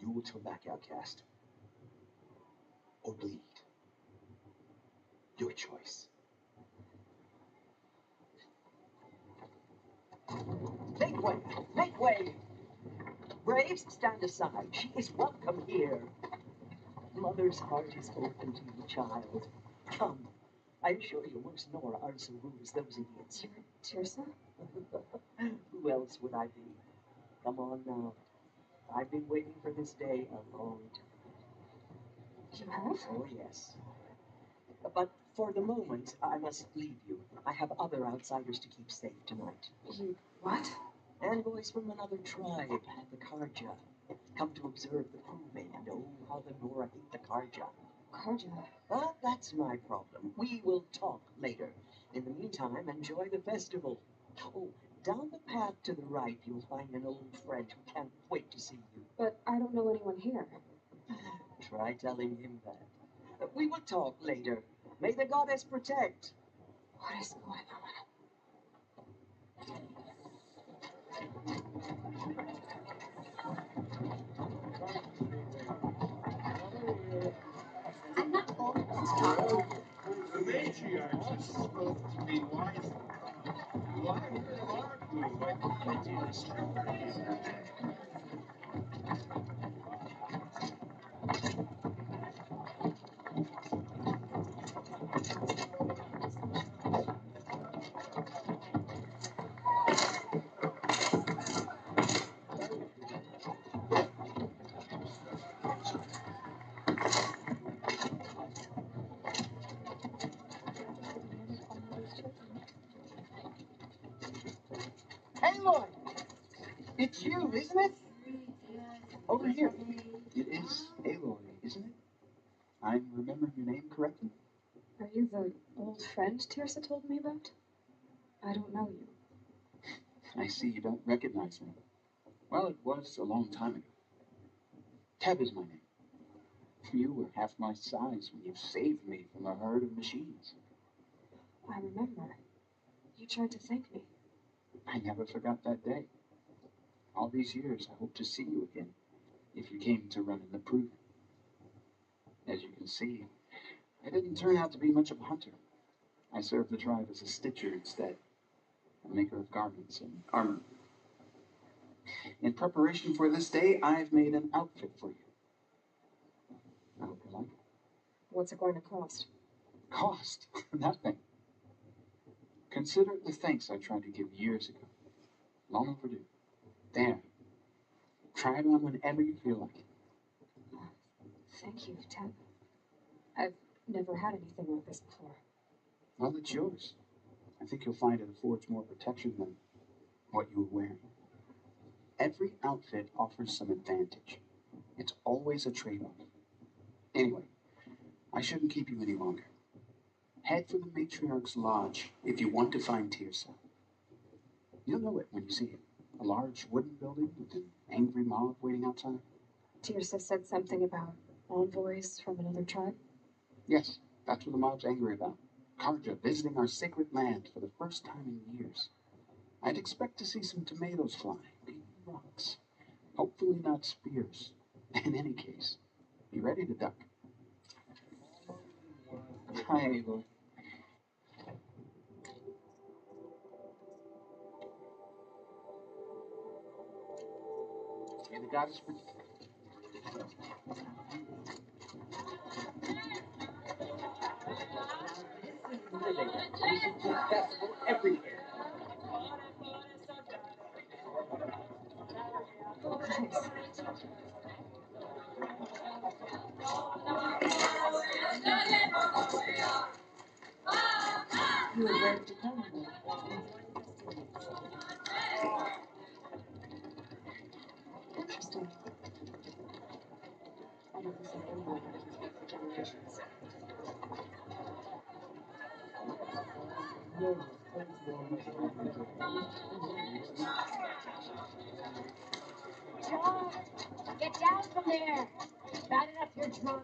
You will turn back, outcast. Or bleed. Your choice. Make way! Make way! Braves, stand aside. She is welcome here. Mother's heart is open to you, child. Come. I assure you, most Nora aren't so rude as those idiots. Tirsa? Who else would I be? Come on now. I've been waiting for this day a long time. You have? Oh, yes. But for the moment, I must leave you. I have other outsiders to keep safe tonight. You what? Envoys from another tribe, the Karja. Come to observe the proving, and oh, how the Nora hate the Karja. Karja? But that's my problem. We will talk later. In the meantime, enjoy the festival. Oh, down the path to the right, you'll find an old friend who can't wait to see you. But I don't know anyone here. Try telling him that. We will talk later. May the goddess protect. What is going on? we are just supposed to be wise. Well, I heard of our group, but you the strippers. Hey, Lloyd! It's you, isn't it? Over here. It is Aloy, isn't it? I'm remembering your name correctly? Are you the old friend Tirsa told me about? I don't know you. I see you don't recognize me. Well, it was a long time ago. Teb is my name. You were half my size when you saved me from a herd of machines. I remember. You tried to thank me. I never forgot that day. All these years, I hope to see you again, if you came to run in the proving. As you can see, I didn't turn out to be much of a hunter. I served the tribe as a stitcher instead, a maker of garments and armor. In preparation for this day, I've made an outfit for you. I hope you like it. What's it going to cost? Cost? Nothing. Consider it the thanks I tried to give years ago. Long overdue. There. Try it on whenever you feel like it. Thank you, Teb. I've never had anything like this before. Well, it's yours. I think you'll find it affords more protection than what you were wearing. Every outfit offers some advantage. It's always a trade-off. Anyway, I shouldn't keep you any longer. Head for the Matriarch's Lodge if you want to find Tirsa. You'll know it when you see it. A large wooden building with an angry mob waiting outside. Tirsa said something about envoys from another tribe. Yes, that's what the mob's angry about. Karja visiting our sacred land for the first time in years. I'd expect to see some tomatoes flying, maybe rocks. Hopefully not spears. In any case, be ready to duck. Hi, Aloy. May the goddess protect. We should do a festival every year. You were ready to come. Interesting. I never saw anyone who can speak for generations. John, get down from there. Bad enough you're drunk.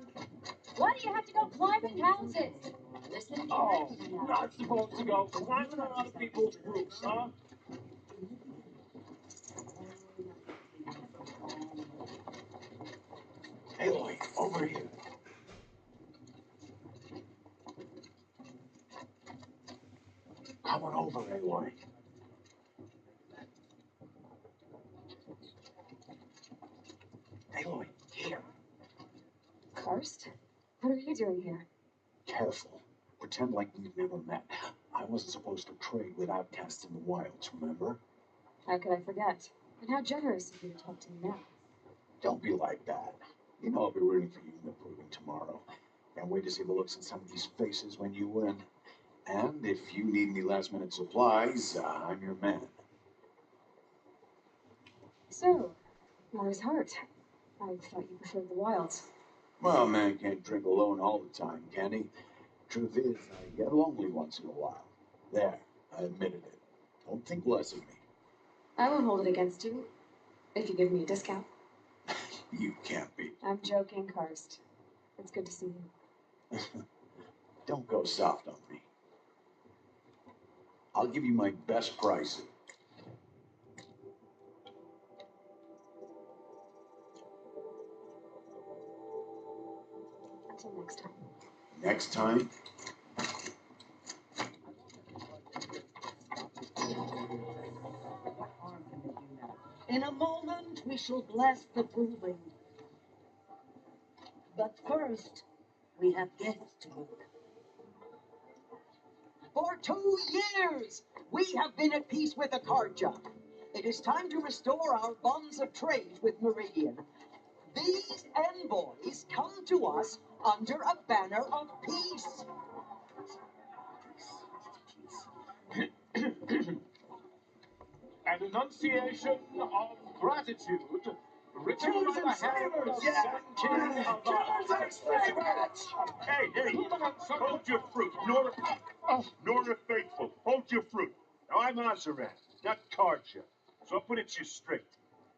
Why do you have to go climbing houses? Listen, Oh, you're not supposed to go climbing on other people's roofs, huh? Aloy, over here. Come on over, Aloy. Aloy, here. Karst? What are you doing here? Careful. Pretend like we've never met. I wasn't supposed to trade with outcasts in the wilds, remember? How could I forget? And how generous of you to talk to me now. Don't be like that. You know I'll be rooting for you in the proving tomorrow. Can't wait to see the looks in some of these faces when you win. And if you need any last-minute supplies, I'm your man. So, where's Hart? I thought you preferred the wilds. Well, a man can't drink alone all the time, can he? Truth is, I get lonely once in a while. There, I admitted it. Don't think less of me. I won't hold it against you, if you give me a discount. You can't be. I'm joking, Karst. It's good to see you. Don't go soft on me. I'll give you my best price. Until next time. Next time, shall bless the proving. But first, we have guests to welcome. For 2 years, we have been at peace with the Karja. It is time to restore our bonds of trade with Meridian. These envoys come to us under a banner of peace. An enunciation of gratitude written by the hand of Sun King Ava. Hey, hold your fruit. Nora Faithful, hold your fruit. Now, I'm Azaran, not Karja, so I'll put it to you straight.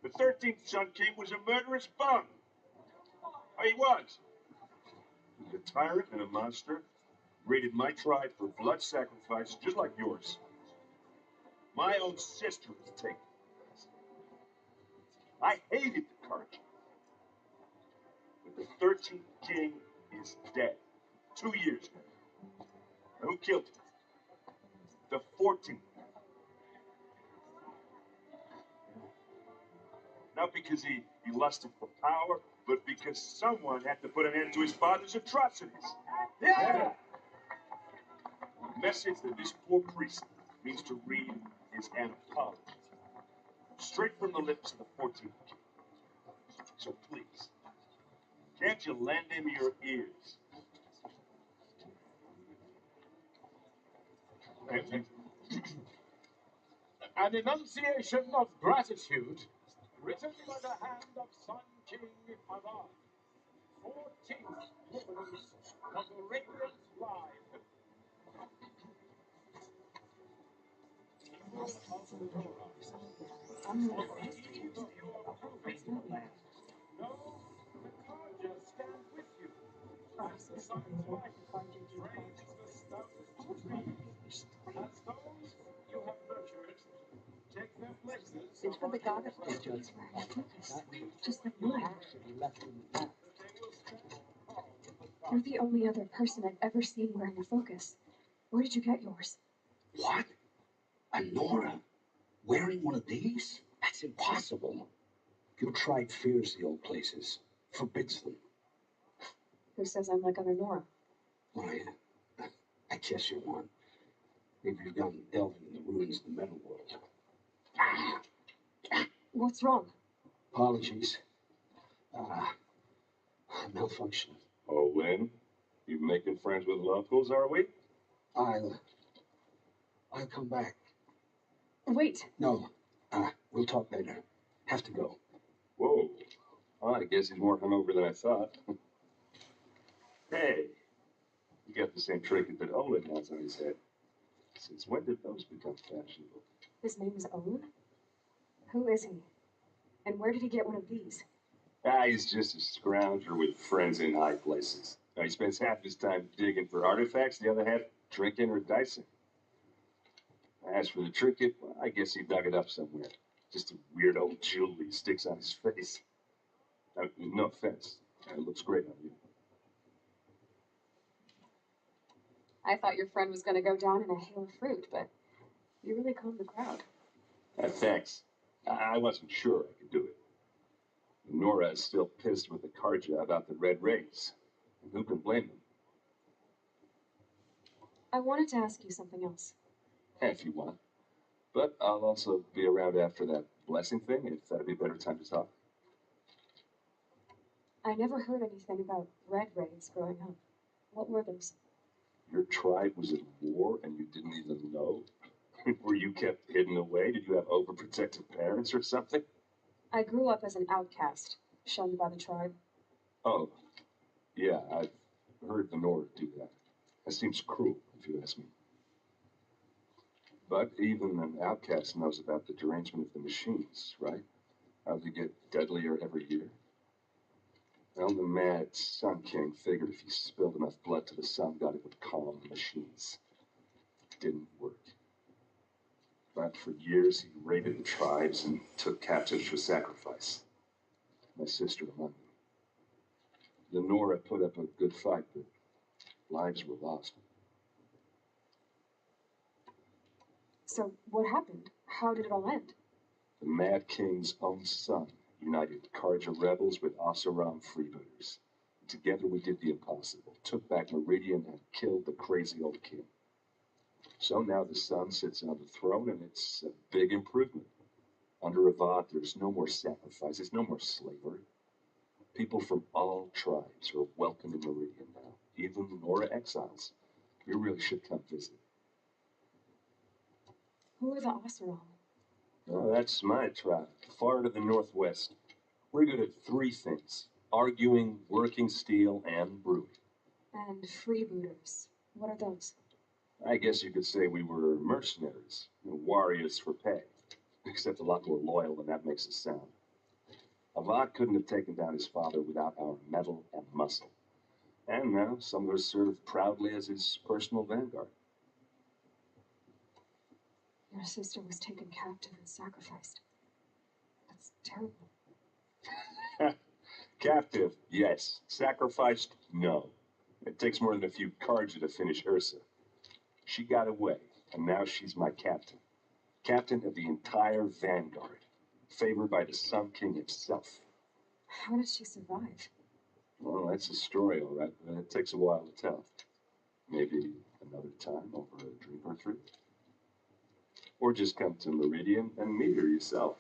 The 13th Sun King was a murderous bum. Oh, he was. He was a tyrant and a monster. Raided my tribe for blood sacrifice, just like yours. My own sister was taken. I hated the Karja. But the 13th king is dead. 2 years now. Now, who killed him? The 14th. Not because he lusted for power, but because someone had to put an end to his father's atrocities. Yeah! The message that this poor priest means to read is an apology. Straight from the lips of the 14th king. So please, can't you lend him your ears? An enunciation of gratitude written by the hand of Sun King Ava, 14th Prince of the Radiant Line. No, the Karja stand with you. As the sun's light drains the stoutest trees, as those you have nurtured take their places. It's for the god of Christians. Just like mine. You're the only other person I've ever seen wearing a focus. Where did you get yours? What? A Nora? Wearing one of these? That's impossible. Your tribe fears the old places, forbids them. Who says I'm like other Nora? Why, I guess you're one. Maybe you've gone delving in the ruins of the metal world. What's wrong? Apologies. Malfunction. Oh, Lynn, you making friends with locals, are we? I'll come back. Wait. No. We'll talk later. Have to go. Whoa. Well, I guess he's more hungover than I thought. Hey, you got the same trinket that Olin has on his head. Since when did those become fashionable? His name is Owen? Who is he? And where did he get one of these? He's just a scrounger with friends in high places. Now, he spends half his time digging for artifacts, the other half drinking or dicing. As for the trinket, well, I guess he dug it up somewhere. Just a weird old jewel he sticks on his face. Now, no offense. It looks great on you. I thought your friend was going to go down in a hail of fruit, but you really calmed the crowd. Thanks. I wasn't sure I could do it. Nora is still pissed with the Karja about the Red Rays. And who can blame them? I wanted to ask you something else. If you want. But I'll also be around after that blessing thing, if that'd be a better time to talk. I never heard anything about Red Raids growing up. What were those? Your tribe was at war and you didn't even know? Were you kept hidden away? Did you have overprotective parents or something? I grew up as an outcast, shunned by the tribe. Oh, yeah, I've heard the Nora do that. That seems cruel, if you ask me. But even an outcast knows about the derangement of the machines, right? How they get deadlier every year. Well, the mad Sun King figured if he spilled enough blood to the sun god, it would calm the machines. It didn't work. But for years, he raided the tribes and took captives for sacrifice. My sister among them. The Nora put up a good fight, but lives were lost. So what happened? How did it all end? The Mad King's own son united Karja rebels with Oseram freebooters. Together we did the impossible, took back Meridian and killed the crazy old king. So now the sun sits on the throne, and it's a big improvement. Under Avad, there's no more sacrifices, no more slavery. People from all tribes are welcome in Meridian now, even Nora exiles. You really should come visit. Who are the Oseram? Oh, that's my tribe, far to the northwest. We're good at three things: arguing, working steel, and brewing. And freebooters. What are those? I guess you could say we were mercenaries, warriors for pay, except a lot more loyal than that makes us sound. Avad couldn't have taken down his father without our metal and muscle. And now some of us serve proudly as his personal vanguard. Your sister was taken captive and sacrificed. That's terrible. Captive, yes. Sacrificed, no. It takes more than a few Karja to finish Ursa. She got away, and now she's my captain. Captain of the entire vanguard, favored by the Sun King himself. How did she survive? Well, that's a story, all right, but it takes a while to tell. Maybe another time over a drink or three. Or just come to Meridian and meet her yourself.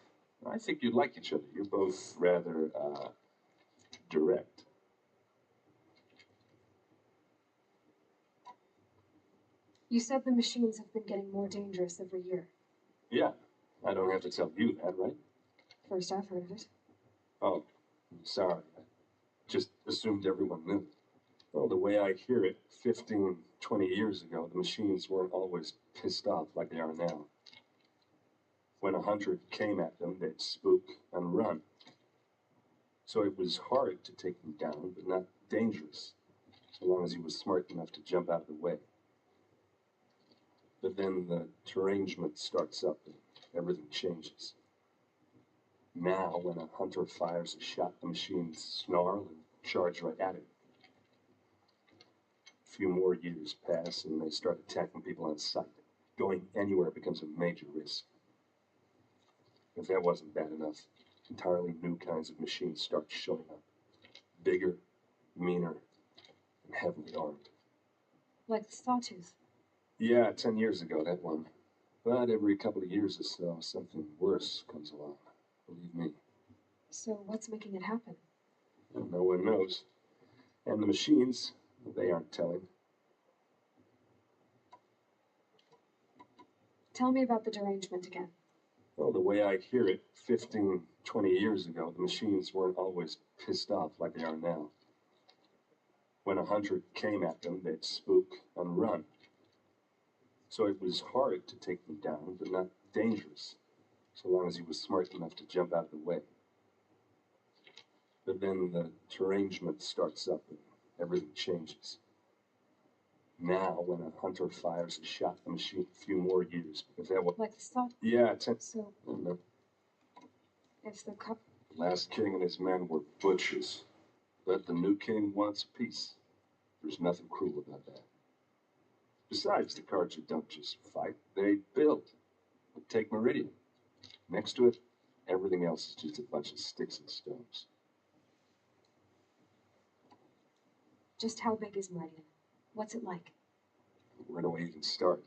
I think you'd like each other. You're both rather, direct. You said the machines have been getting more dangerous every year. Yeah, I don't have to tell you that, right? First I've heard of it. Oh, sorry. I just assumed everyone knew. Well, the way I hear it, 15, 20 years ago, the machines weren't always pissed off like they are now. When a hunter came at them, they'd spook and run. So it was hard to take them down, but not dangerous, so long as he was smart enough to jump out of the way. But then the derangement starts up and everything changes. Now, when a hunter fires a shot, the machines snarl and charge right at it. A few more years pass and they start attacking people on sight. Going anywhere becomes a major risk. If that wasn't bad enough, entirely new kinds of machines start showing up. Bigger, meaner, and heavily armed. Like the Sawtooth. Yeah, 10 years ago, that one. But every couple of years or so, something worse comes along. Believe me. So what's making it happen? Well, no one knows. And the machines, they aren't telling. Tell me about the derangement again. Well, the way I hear it, 15, 20 years ago, the machines weren't always pissed off like they are now. When a hunter came at them, they'd spook and run. So it was hard to take them down, but not dangerous, so long as he was smart enough to jump out of the way. But then the derangement starts up and everything changes. Now, when a hunter fires a shot, the machine, a few more years. If that was Like the Sawtooth. yeah, 10. So I don't know. if the cup. The last king and his men were butchers, but the new king wants peace. There's nothing cruel about that. Besides, the Karja don't just fight, they build. Take Meridian. Next to it, everything else is just a bunch of sticks and stones. Just how big is Meridian? What's it like? Where do I even start?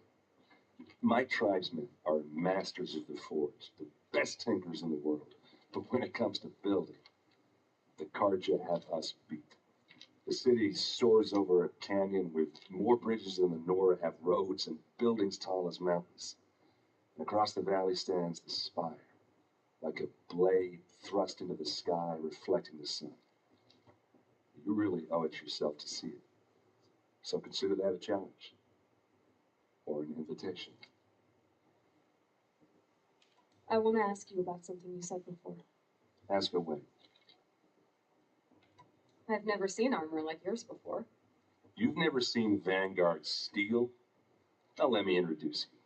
My tribesmen are masters of the forge, the best tinkers in the world. But when it comes to building, the Karja have us beat. The city soars over a canyon with more bridges than the Nora have roads and buildings tall as mountains. And across the valley stands the spire, like a blade thrust into the sky, reflecting the sun. You really owe it yourself to see it. So consider that a challenge. Or an invitation. I want to ask you about something you said before. Ask away. I've never seen armor like yours before. You've never seen Vanguard steel? Now let me introduce you.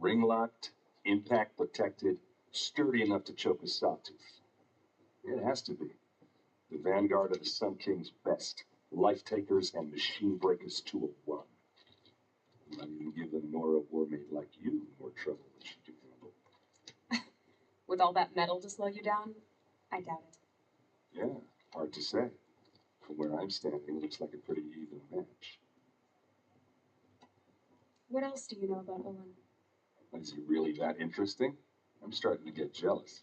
Ring-locked, impact-protected, sturdy enough to choke a sawtooth. It has to be. The Vanguard of the Sun King's best. Life-takers and machine breakers to a one. Might even give a Nora warmate like you more trouble than she can handle. With all that metal to slow you down? I doubt it. Yeah, hard to say. From where I'm standing, it looks like a pretty even match. What else do you know about Owen? Is he really that interesting? I'm starting to get jealous.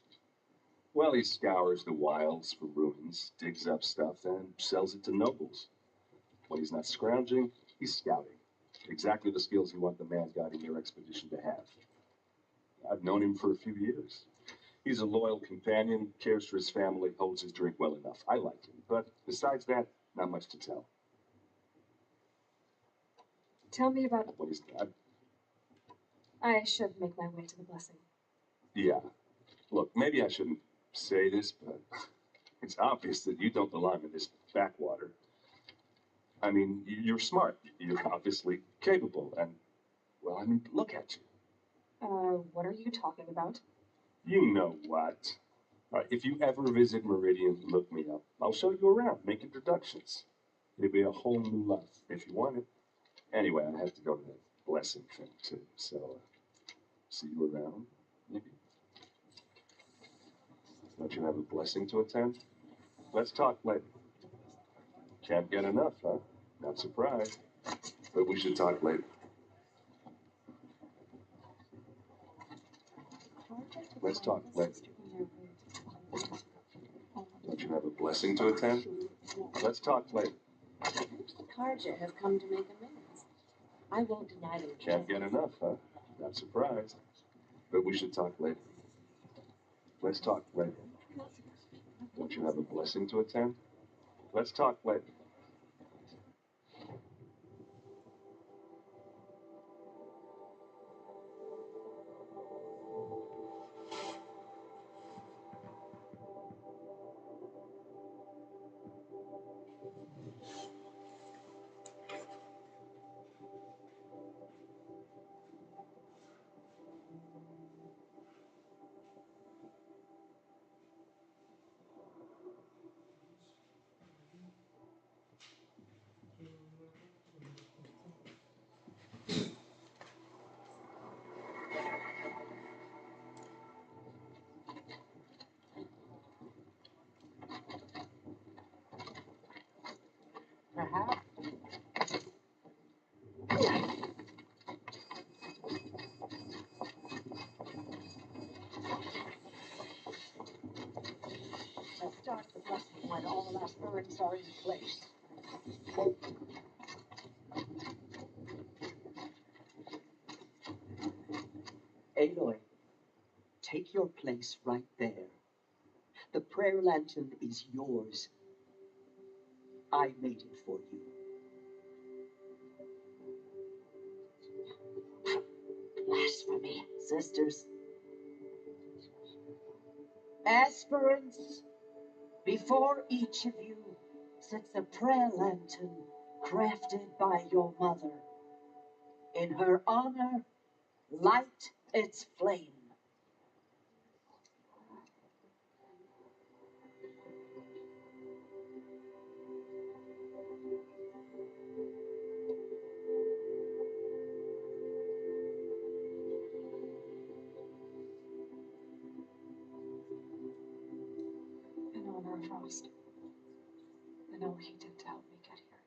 Well, he scours the wilds for ruins, digs up stuff, and sells it to nobles. When he's not scrounging, he's scouting. Exactly the skills you want the man guiding your expedition to have. I've known him for a few years. He's a loyal companion, cares for his family, holds his drink well enough. I like him, but besides that, not much to tell. Tell me about... What is that? I should make my way to the blessing. Yeah. Look, maybe I shouldn't say this, but it's obvious that you don't belong in this backwater. I mean, you're smart. You're obviously capable, and, well, I mean, look at you. What are you talking about? You know what. If you ever visit Meridian, look me up. I'll show you around, make introductions. It'll be a whole new life, if you want it. Anyway, I have to go to that blessing thing, too, so, see you around, maybe? Don't you have a blessing to attend? Let's talk later. Can't get enough, huh? Not surprised. But we should talk later. Let's talk later. Don't you have a blessing to attend? Let's talk later. The Karja have come to make amends. I won't deny them. Can't get enough, huh? Not surprised. But we should talk later. Let's talk later. Don't you have a blessing to attend? Let's talk later. Perhaps. Let's start the blessing when all aspirants are in place. Aloy, take your place right there. The prayer lantern is yours. I made it for you. Blasphemy. Sisters, aspirants, before each of you sits a prayer lantern crafted by your mother. In her honor, light its flame. In honor of Frost. And all he did to help me get here.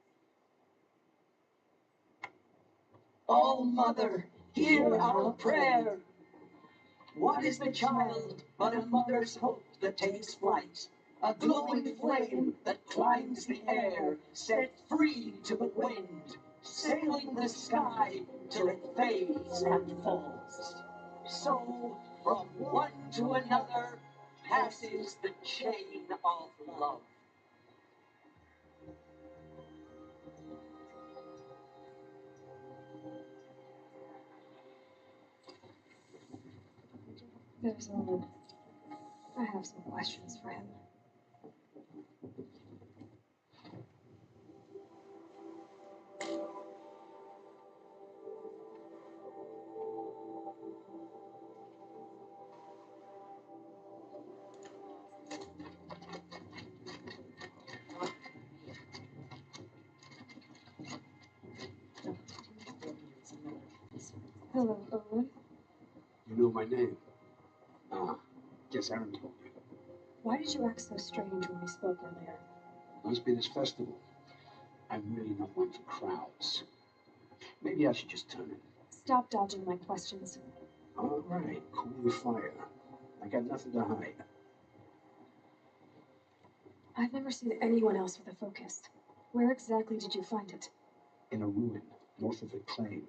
All Mother, hear our prayer. What is the child but a mother's hope that takes flight? A glowing flame that climbs the air, set free to the wind, sailing the sky till it fades and falls. So, from one to another, passes the chain of love. There's Owen. I have some questions for him. Hello, Owen. You know my name? Ah, guess Aaron told you. Why did you act so strange when we spoke earlier? Must be this festival. I'm really not one for crowds. Maybe I should just turn it. Stop dodging my questions. All right, cool your fire. I got nothing to hide. I've never seen anyone else with a focus. Where exactly did you find it? In a ruin, north of the claim.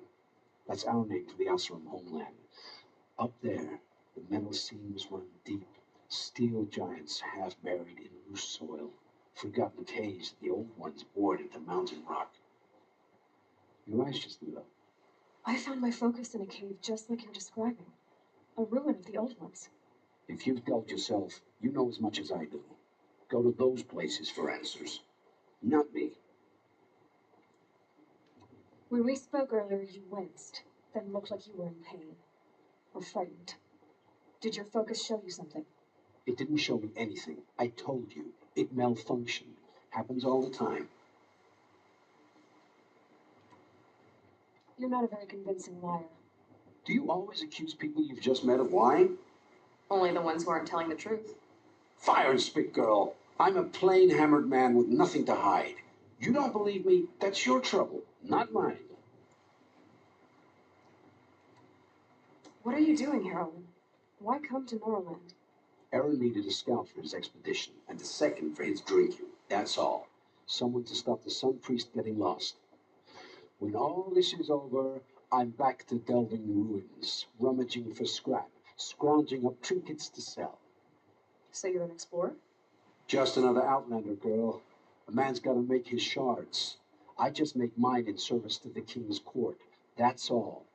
That's our name for the Asuram homeland. Up there, the metal seams run deep. Steel giants half buried in loose soil. Forgotten caves that the old ones bored into mountain rock. Your eyes just lit up. I found my focus in a cave just like you're describing. A ruin of the old ones. If you've delved yourself, you know as much as I do. Go to those places for answers. Not me. When we spoke earlier, you winced, then looked like you were in pain. Or frightened. Did your focus show you something? It didn't show me anything. I told you. It malfunctioned. Happens all the time. You're not a very convincing liar. Do you always accuse people you've just met of lying? Only the ones who aren't telling the truth. Fire and spit, girl. I'm a plain hammered man with nothing to hide. You don't believe me? That's your trouble, not mine. What are you doing, Heroine? Why come to Norland? Aaron needed a scout for his expedition, and a second for his drinking. That's all. Someone to stop the Sun Priest getting lost. When all this is over, I'm back to delving ruins, rummaging for scrap, scrounging up trinkets to sell. So you're an explorer? Just another Outlander, girl. A man's got to make his shards. I just make mine in service to the king's court. That's all.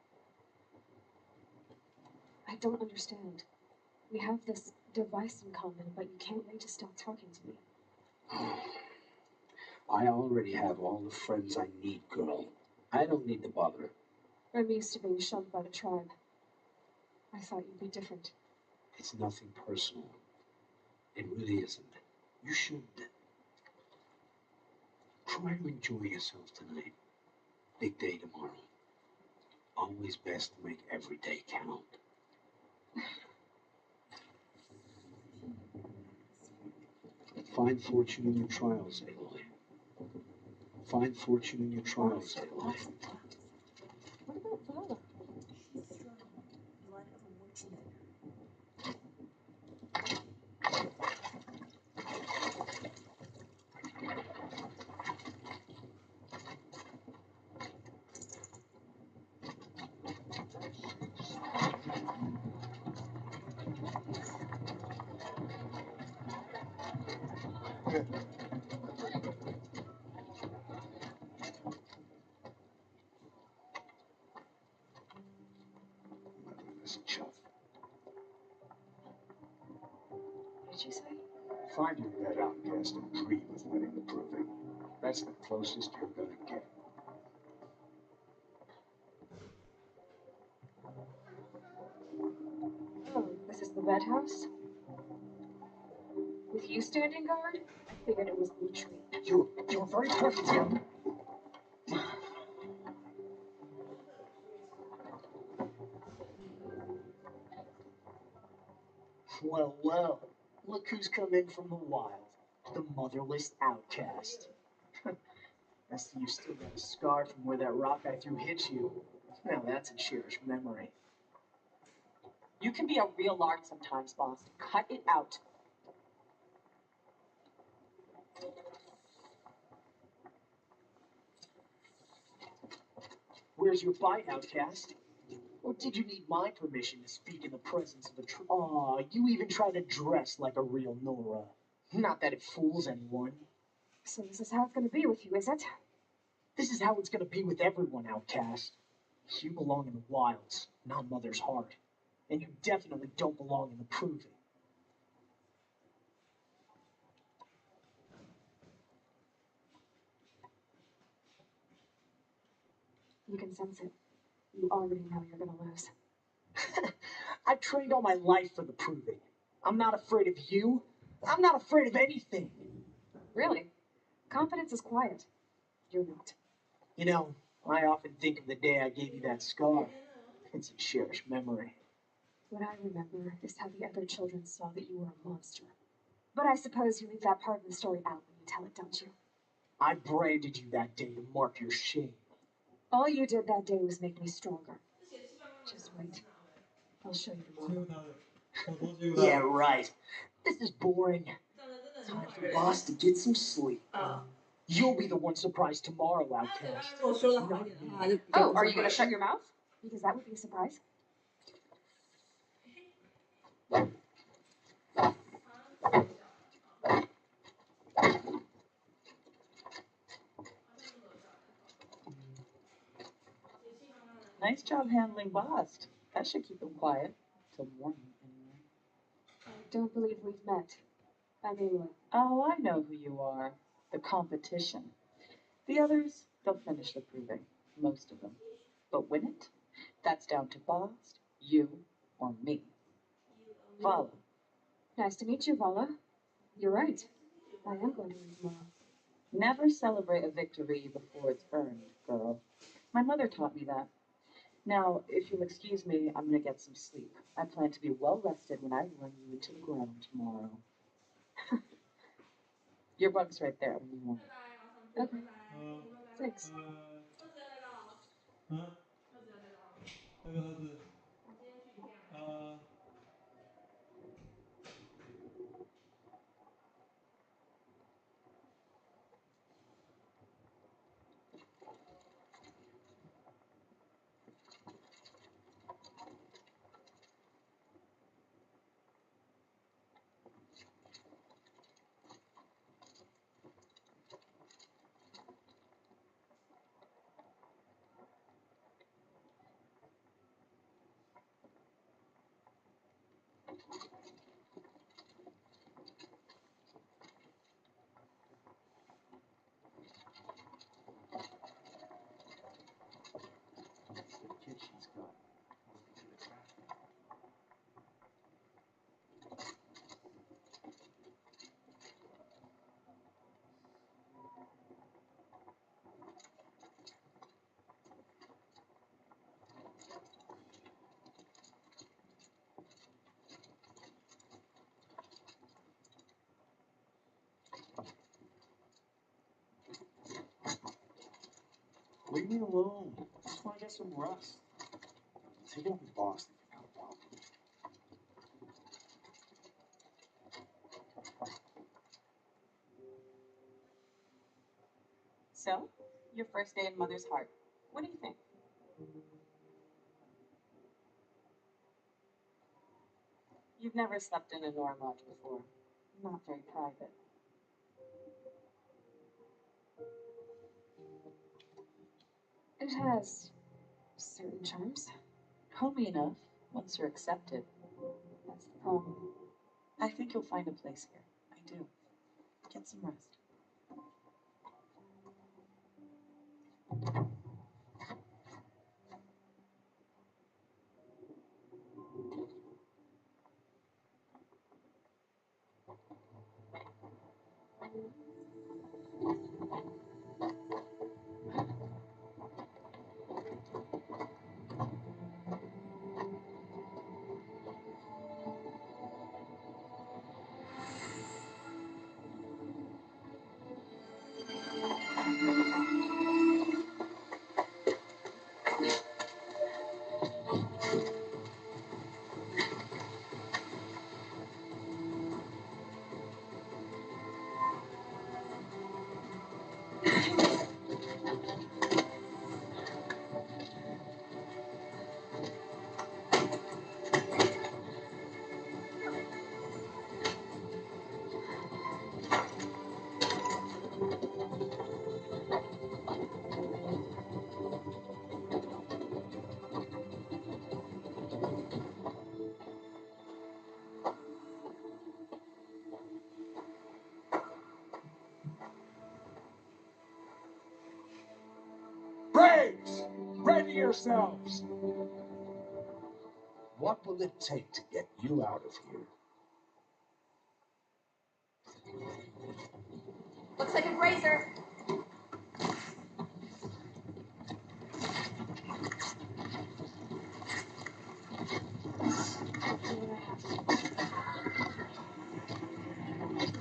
I don't understand. We have this device in common, but you can't wait to stop talking to me. I already have all the friends I need, girl. I don't need to bother. I'm used to being shunned by the tribe. I thought you'd be different. It's nothing personal. It really isn't. You should try to enjoy yourself tonight. Big day tomorrow. Always best to make every day count. Find fortune in your trials, Aloy. Find fortune in your trials, Aloy. What about Vala? She's strong. Blood of a witch in her. Motherless chuff. What did you say? Find your red outcast and dream of winning the proving. That's the closest you're gonna get. Oh, this is the red house? With you standing guard? I figured it was the retreat. You're very perfect, young. Well, well, look who's come in from the wild. The motherless outcast. I see you still got a scar from where that rock I threw hit you. Now that's a cherished memory. You can be a real lark sometimes, boss. Cut it out. Where's your bite, outcast? Or did you need my permission to speak in the presence of a Aw, you even try to dress like a real Nora. Not that it fools anyone. So this is how it's gonna be with you, is it? This is how it's gonna be with everyone, outcast. You belong in the wilds, not Mother's heart. And you definitely don't belong in the proving. You can sense it. You already know you're gonna lose. I've trained all my life for the proving. I'm not afraid of you. I'm not afraid of anything. Really? Confidence is quiet. You're not. You know, I often think of the day I gave you that scar. It's a cherished memory. What I remember is how the other children saw that you were a monster. But I suppose you leave that part of the story out when you tell it, don't you? I branded you that day to mark your shame. All you did that day was make me stronger. Just wait. I'll show you tomorrow. Yeah, right. This is boring. Time for boss to get some sleep. You'll be the one surprised tomorrow, outcast. Not me. Oh, are you going to shut your mouth? Because that would be a surprise. Nice job handling Bost. That should keep him quiet. Till morning, anyway. I don't believe we've met. I'm Aloy. Oh, I know who you are. The competition. The others, they'll finish the proving. Most of them. But win it? That's down to Bost, you, or me. Vala. Nice to meet you, Vala. You're right. I am going to win tomorrow. Never celebrate a victory before it's earned, girl. My mother taught me that. Now, if you'll excuse me, I'm gonna get some sleep. I plan to be well rested when I run you into the ground tomorrow. Your bunk's right there when you want it. Okay. Thanks. 'Leave me alone. I just want to get some rest. Take it up with Boss if you got a problem. So, your first day in Mother's Heart. What do you think? You've never slept in a Nora lodge before. Not very private. It has certain charms. Homey enough, once you're accepted. That's the problem. I think you'll find a place here. I do. Get some rest. Braves! Ready yourselves! What will it take to get you out of here? Looks like a brazier. I'll do what I have to.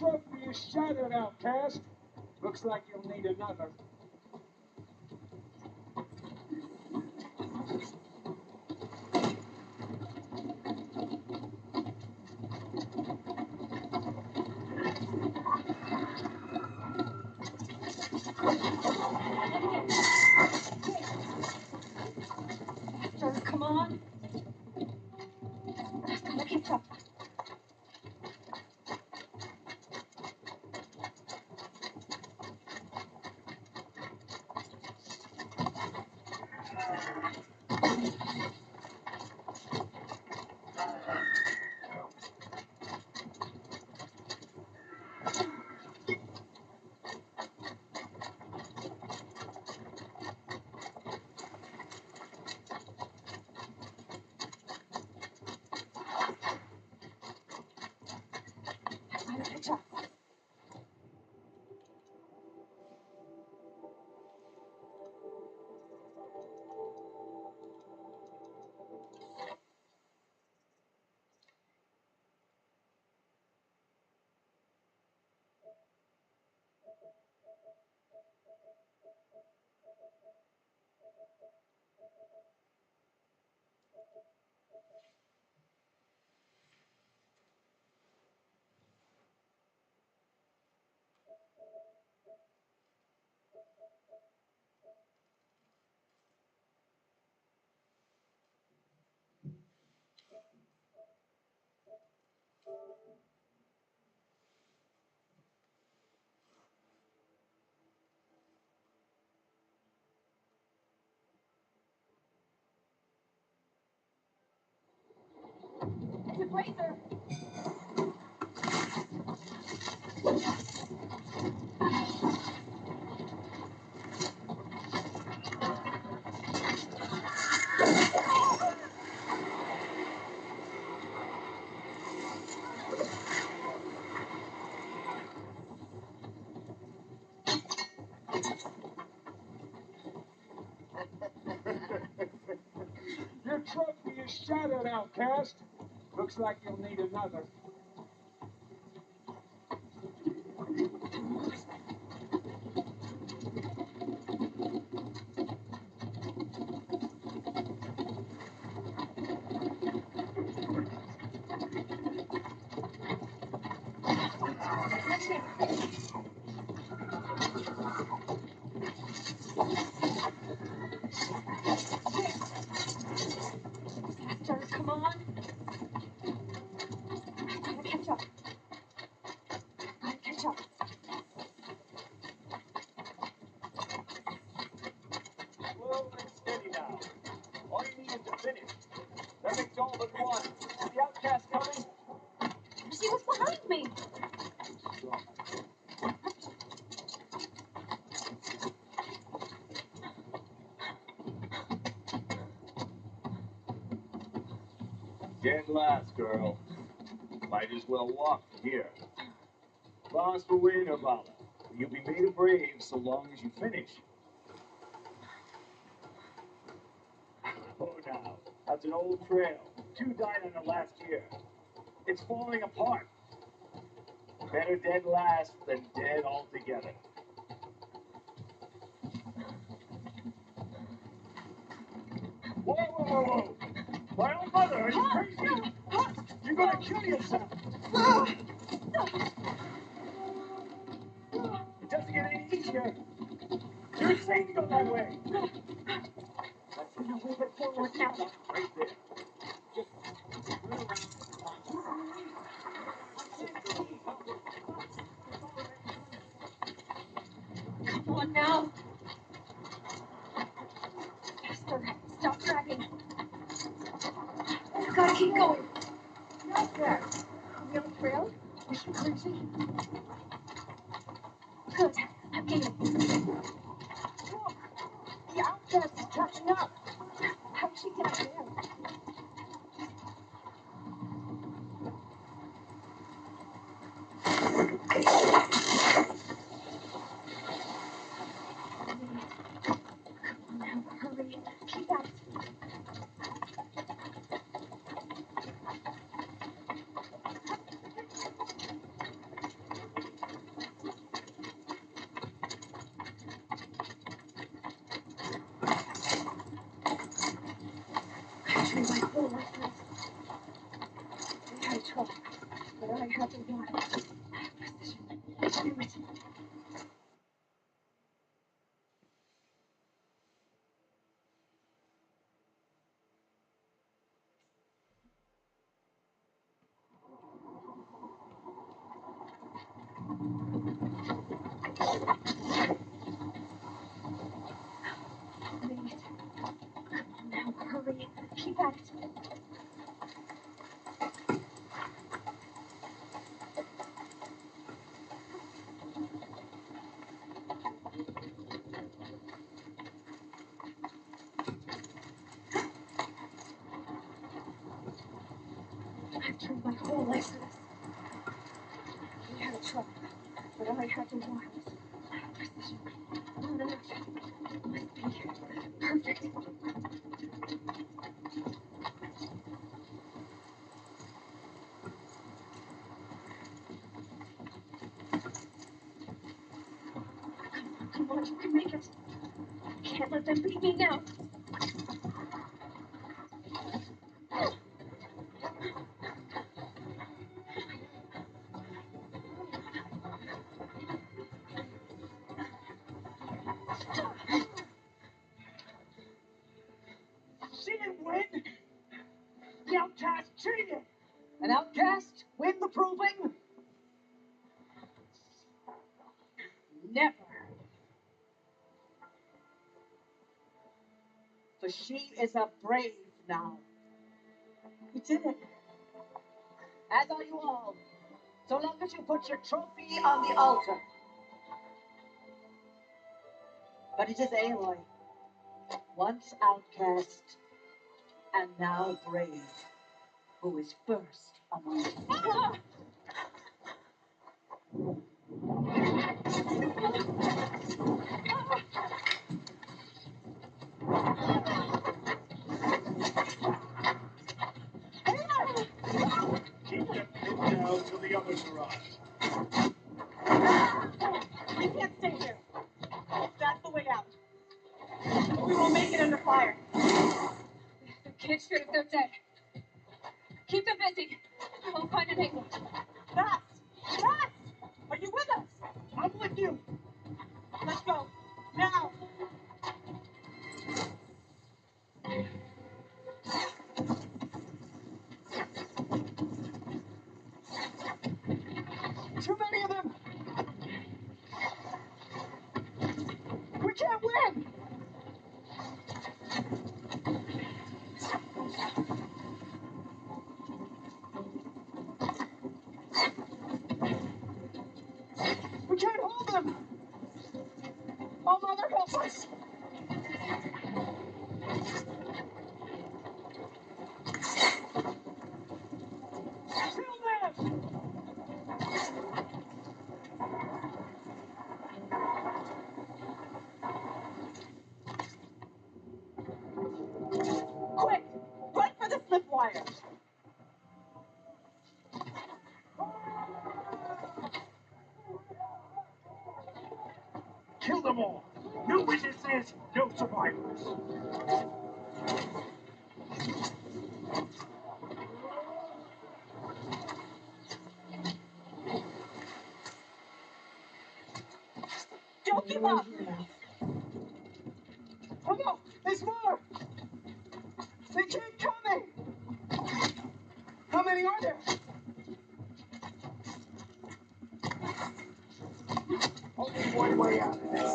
trophy is shattered, outcast. Looks like you'll need another. Faster, come on. I've got to catch up. It's a bracer. Your trophy is shattered, outcast. Looks like you'll need another. Faster, come on. I've got to catch up. Gotta catch up. Slow and steady now. All you need is to finish. That makes all but one. Is the outcast coming? She was behind me. Dead last, girl. Might as well walk from here. Lost for win or Vala. You'll be made a brave so long as you finish. Oh, now. That's an old trail. 2 died on it last year. It's falling apart. Better dead last than dead altogether. Whoa, whoa, whoa, whoa! My old mother, are you crazy? You're gonna kill yourself! It doesn't get any easier. You're insane to go that way. Let's go a little bit forward now. Right there. Come on now. Faster. Stop dragging. Gotta keep going. Right there. Are we on the trail? Is she crazy? Good. I'm getting. Look! The outcast is catching up. How did she get up there? Hurry. Keep at it. have to want precision. Do it. Made it. Now hurry. Keep at it. I've trained my whole life for this. We had a truck, but all I had to want was precision. Not enough. Must be perfect. Come on, you can make it. Can't let them beat me now. She didn't win. The outcast cheated. An outcast win the proving? Never. For she is a brave now. You did it. As are you all. So long as you put your trophy on the altar. But it is Aloy, once outcast and now brave, who is first among you. Keep them pinned down till the others arrive. We can't stay here. That's the way out. We won't make it under fire. Can't shoot if they're dead. Keep them busy. I'll find an angle. Fast! Fast! Are you with us? I'm with you. Let's go. Now! Too many of them. We can't win. We can't hold them. Oh, Mother, help us. Kill them. Quick! Run for the slip wire! Kill them all. No witnesses, no survivors. Don't give up! Oh no, there's more. They keep coming. How many are there? Only one way out of this.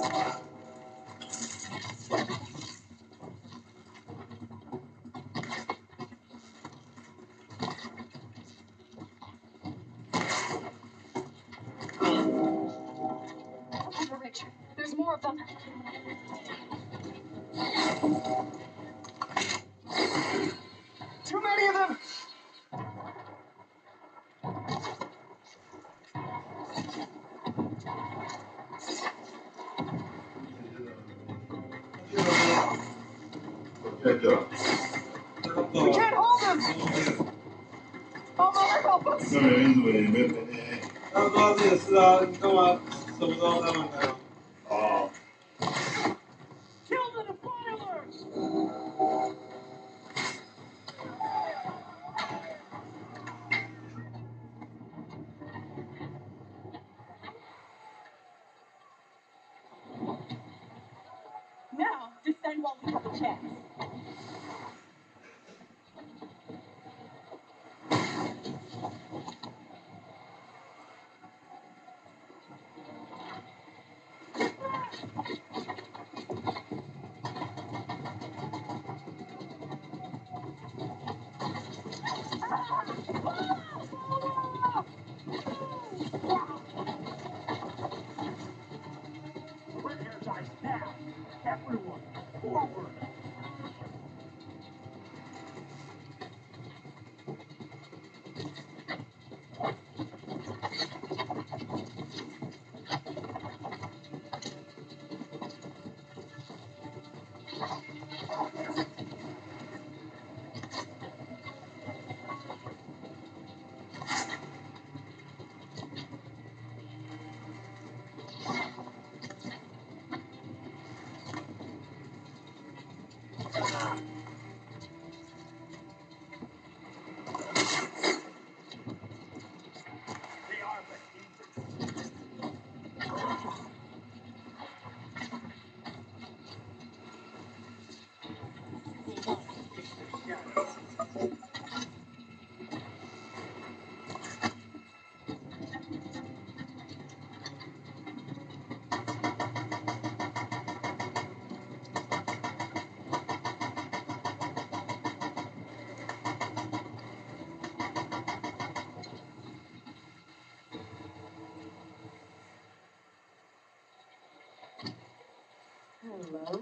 Over Ridge. There's more of them. Too many of them. We can't hold them. Oh, Mother, help us. 那没人为没没，他们说这也是啊，你干嘛什么时候他们来啊？哦。Kill the defilers. chance. We're energized now. Everyone, forward. They are but demons. Hello?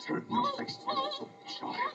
Turn your face to the little child.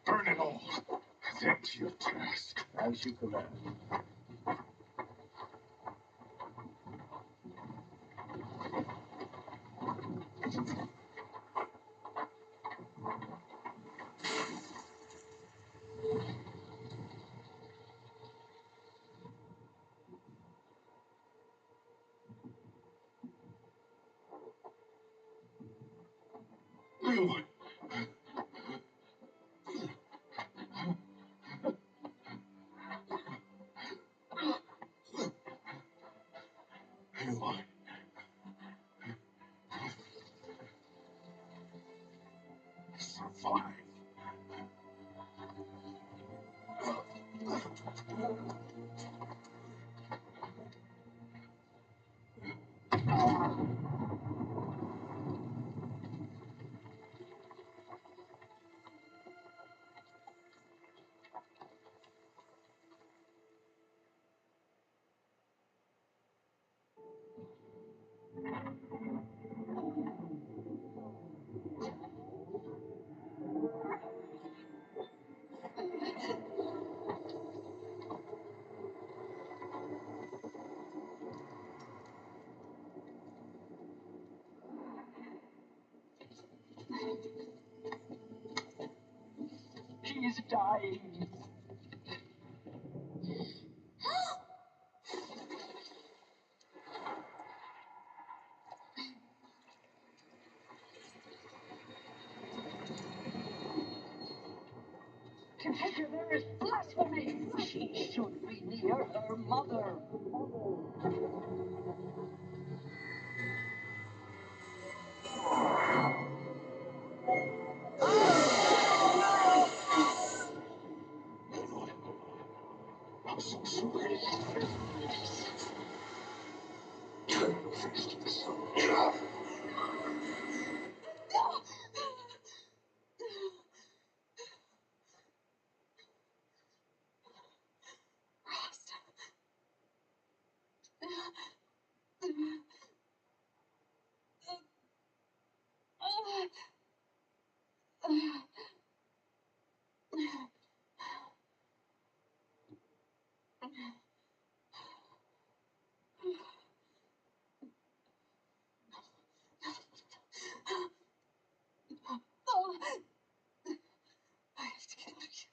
Burn it all. That's your task. As you command. Aloy. Aloy. Survive. is dying. To enter there is blasphemy. She should be near her mother. I'm so sorry. Turn your face to the sun, child. I have to get out of here.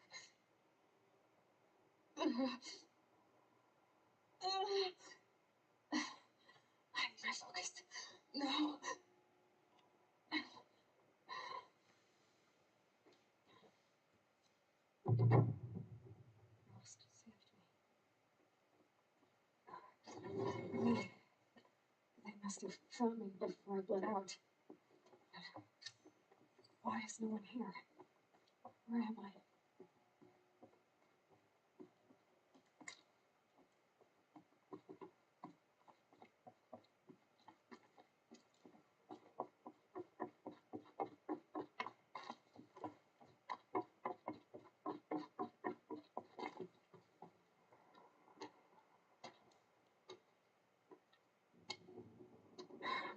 I need my focus. No. Rost saved me. They must have found me before I bled out. Why is no one here? Where am I?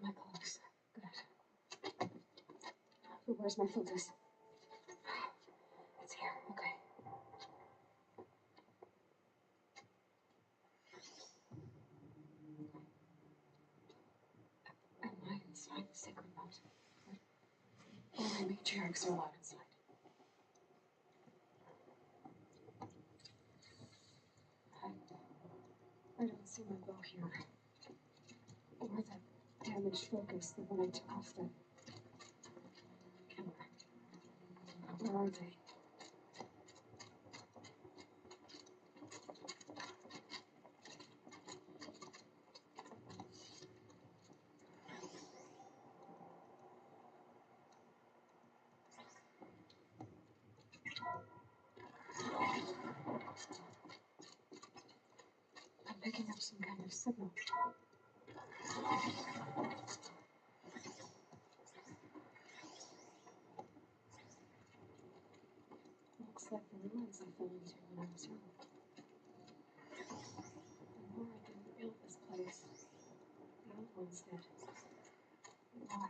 My clothes. Good. But where's my focus? It's here. Okay. Am I inside the sacred moat? Only matriarchs are allowed inside. I don't see my bow here. Or the damaged focus that when I took off the camera. Where are they? I'm picking up some kind of signal. Looks like the ruins I fell into when I was young. The more I didn't build this place, the old ones did. Why?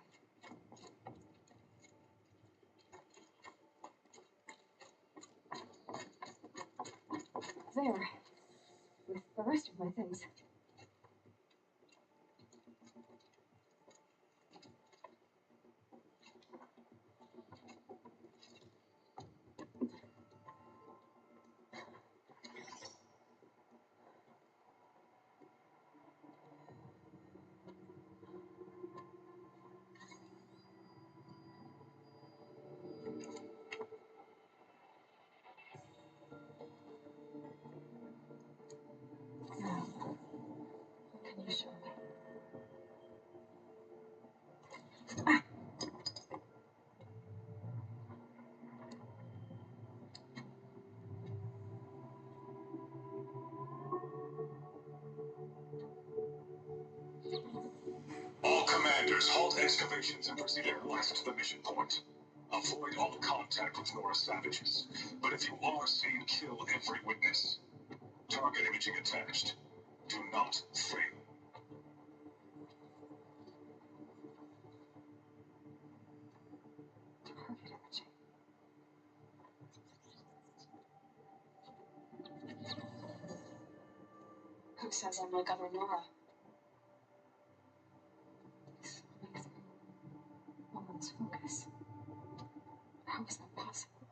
There. With the rest of my things. Now, what can you show me? All commanders, halt excavations and proceed west to the mission point. Avoid all contact with Nora savages. But if you are seen, kill every witness. Target imaging attached. Do not fail. Target imaging. Who says I'm like other Nora? It's amazing. Woman's focus. How is that possible?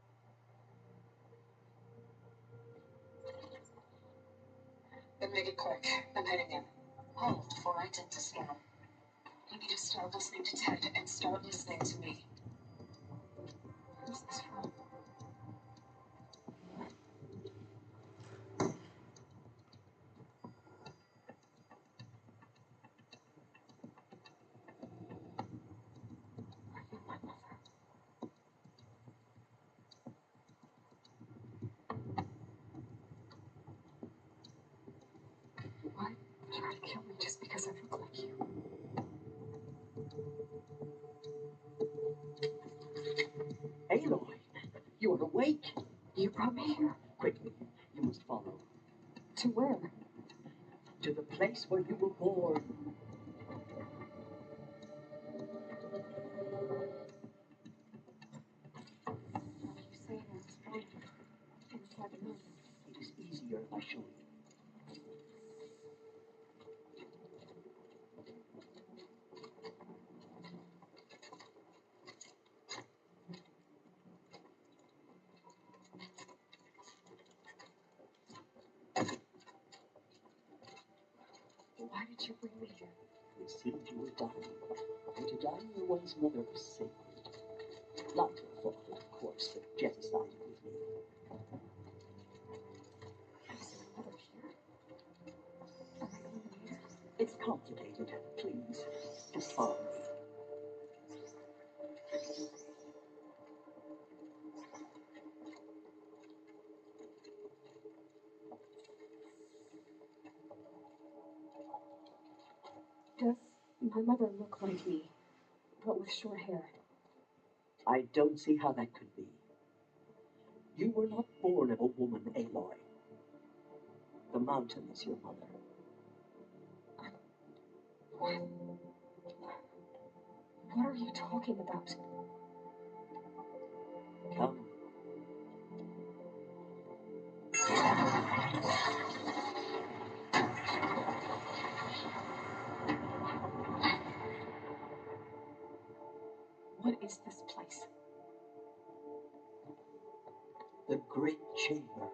Then make it quick. I'm heading in. Hold for identity scan. You need to start listening to Ted and start listening to me. Who's this from? Are you my mother? Why try to kill me just because I look like you? Aloy, you are awake. You brought me here. Quickly, you must follow. To where? To the place where you were born. You say I was born inside the moon. It is easier if I show you. Why did you bring me here? It seemed you were dying, and to die near one's mother was sacred. Not your fault, of course, but genocide with me. Is my mother here? Am I going to meet her? It's complicated. Please, just follow me. Does my mother look like me, but with short hair? I don't see how that could be. You were not born of a woman, Aloy. The mountain is your mother. What? What are you talking about? Come. What is this place? The great chamber,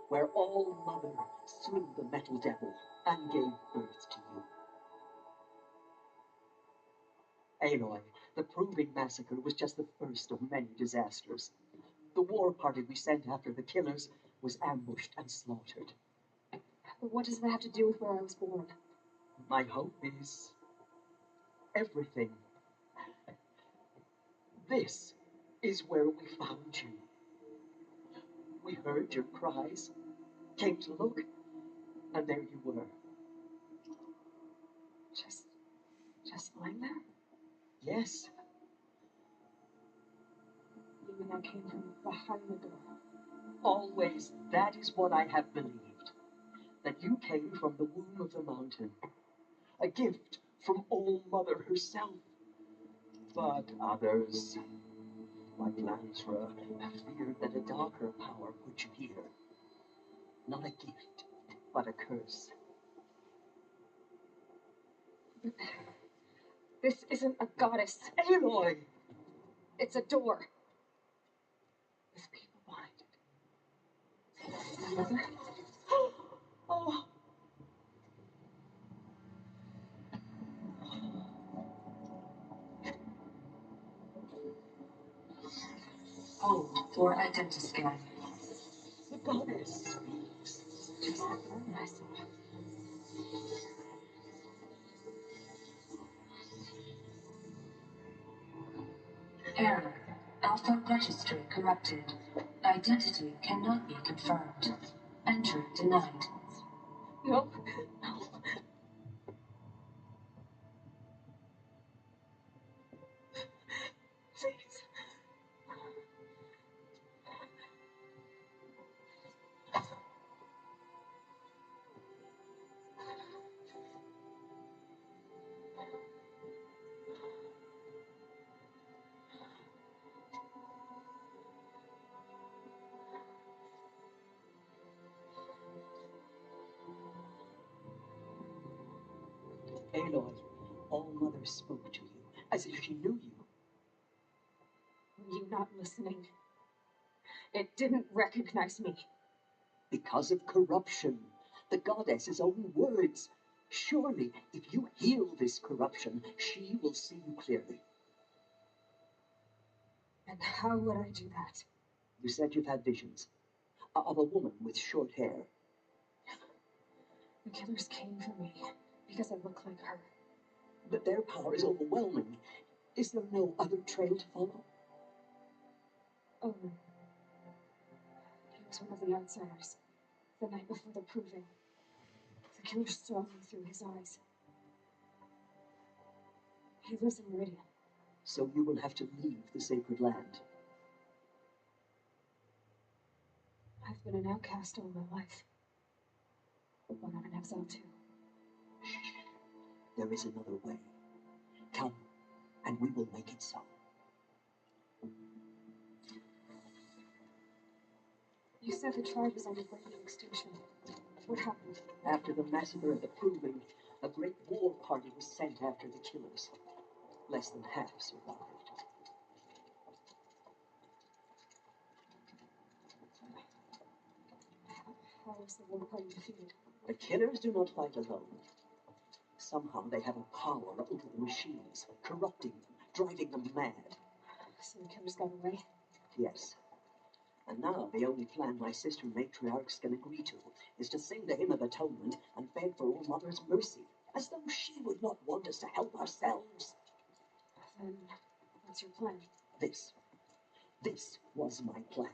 where All Mother slew the metal devil and gave birth to you. Aloy, the Proving Massacre was just the first of many disasters. The war party we sent after the killers was ambushed and slaughtered. But what does that have to do with where I was born? My hope is everything. This is where we found you. We heard your cries, came to look, and there you were. Just lying there? Yes. You mean I came from behind the door? Always, that is what I have believed. That you came from the womb of the mountain. A gift from All Mother herself. But others, like Lansra, feared that a darker power put you here. Not a gift, but a curse. This isn't a goddess. Aloy! It's a door. With people behind it. My mother? Oh! Hold for identity scan. The goddess speaks. Just like the woman I saw. Error. Alpha registry corrupted. Identity cannot be confirmed. Entry denied. No. Please. Aloy, All Mother spoke to you, as if she knew you. Were you not listening? It didn't recognize me. Because of corruption, The goddess's own words. Surely, if you heal this corruption, she will see you clearly. And how would I do that? You said you've had visions of a woman with short hair. The killers came for me because I look like her. But their power is overwhelming. Is there no other trail to follow? Oh, no. He was one of the outsiders. The night before the proving. The killer saw me through his eyes. He lives in Meridian. So you will have to leave the sacred land. I've been an outcast all my life. But I'm an exile too. There is another way. Come, and we will make it so. You said the tribe was on the brink of extinction. What happened? After the massacre of the Proving, a great war party was sent after the killers. Less than half survived. How was the war party defeated? The killers do not fight alone. Somehow they have a power over the machines, corrupting them, driving them mad. So the killers got away? Yes. And now the only plan my sister matriarchs can agree to is to sing the hymn of atonement and beg for All Mother's mercy, as though she would not want us to help ourselves. Then, what's your plan? This was my plan,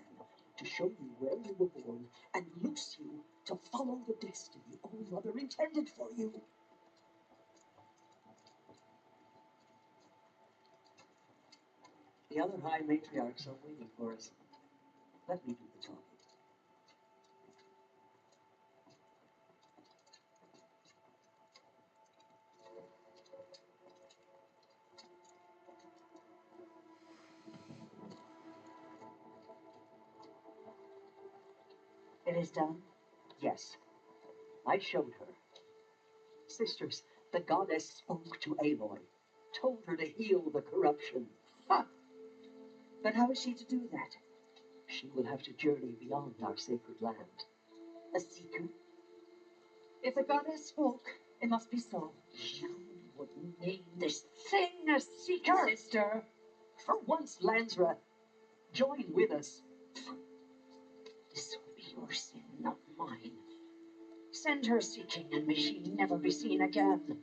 to show you where you were born and loose you to follow the destiny All Mother intended for you. The other high matriarchs are waiting for us. Let me do the talking. It is done? Yes, I showed her. Sisters, the goddess spoke to Aloy, told her to heal the corruption. Ha! But how is she to do that? She will have to journey beyond our sacred land. A seeker? If the goddess spoke, it must be so. You would name this thing a seeker? Sister! For once, Lansra, join with us. This will be your sin, not mine. Send her seeking, and may she never be seen again.